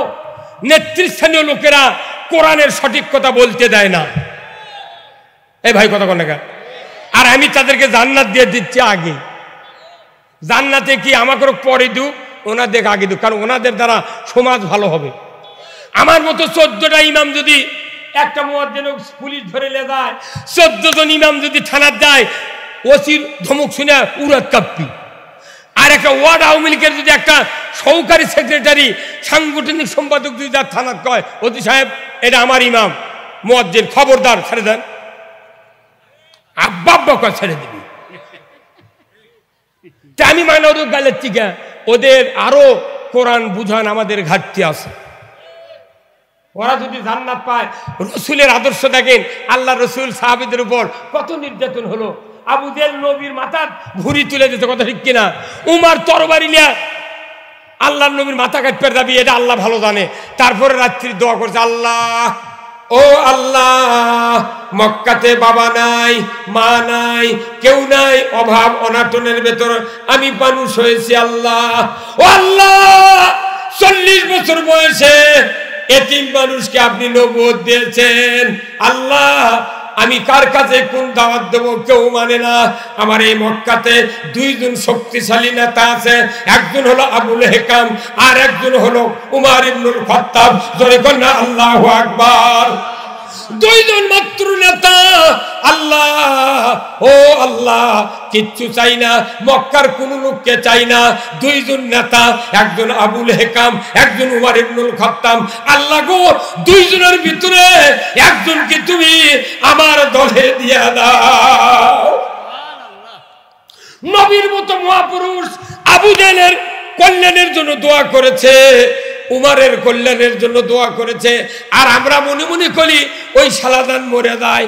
নেতৃস্থানীয় লোকেরা কোরআনের সঠিক কথা বলতে দেয় না। এই ভাই কথা কোন? আর আমি তাদেরকে জান্নাত দিয়ে দিচ্ছি আগে। জান্নাতে কি আমাকে পরে দিও, ওনাদের আগে দিও, কারণ ওনাদের দ্বারা সমাজ ভালো হবে। আমার মতো 14টা ইমাম যদি একটা মুয়াজ্জিন পুলিশ ধরে নিয়ে যায়, 14 জন ইমাম যদি থানার যায়, ওসির ধমক শুনে উড়াত কাঁপবি। আর একটা ওয়ার্ড আওয়ামী লীগের যদি একটা সহকারী সেক্রেটারি, সাংগঠনিক সম্পাদক যদি তার থানার কয় ওসি সাহেব এটা আমার ইমাম মুয়াজ্জিন, খবরদার ছেড়ে দেন, আব্বা আব্বা কয় ছেড়ে দিবি। তা আমি মানে ওদের গালের থেকে ওদের আরো কোরআন বুঝান আমাদের ঘাটতি আছে। ওরা যদি জান্নাত পায়, রসুলের আদর্শ দেখেন, আল্লাহ রসুল সাহাবীদের উপর কত নির্যাতন হলো। আবু জেহেল নবীর মাথার ভুঁড়ি তুলে দিতে, কথা ঠিক কিনা? উমার তরবারি নিয়ে আল্লাহর নবীর মাথা কাটতে যাবি, এটা আল্লাহ ভালো জানে। তারপরে রাত্রি দোয়া করছে, আল্লাহ ও আল্লাহ, মক্কাতে বাবা নাই, মা নাই, কেউ নাই, অভাব অনাটনের ভেতর আমি মানুষ হয়েছি। আল্লাহ ও আল্লাহ, 40 বছর বয়সে এতিম মানুষকে আপনি নবুয়ত দিয়েছেন। আল্লাহ আমি কার কাছে কোন দাওয়াত দেবো, কেউ মানে না। আমার এই মক্কাতে 2 জন শক্তিশালী নেতা আছে, একজন হলো আবুল হেকাম আর একজন হলো উমর ইবনুল খাত্তাব। জোরে কন্যা আল্লাহু আকবার। 2 জন মাত্র নেতা। আল্লাহ ও আল্লাহ, কিচ্ছু চাই না, মক্কার কোন লোককে চাই না। 2 জন নেতা, একজন আবুল হেকাম, একজন উমর ইবনুল খাত্তাব। আল্লাহ গো, 2 জনের ভিতরে একজনকে তুমি আমার দলে দিয়ে দাও। নবীর মতো মহাপুরুষ আবু জেহেলের কল্যাণের জন্য দোয়া করেছে, উমরের কল্যাণের জন্য দোয়া করেছে। আর আমরা মনে মনে করি ওই সালাদান মরে যায়।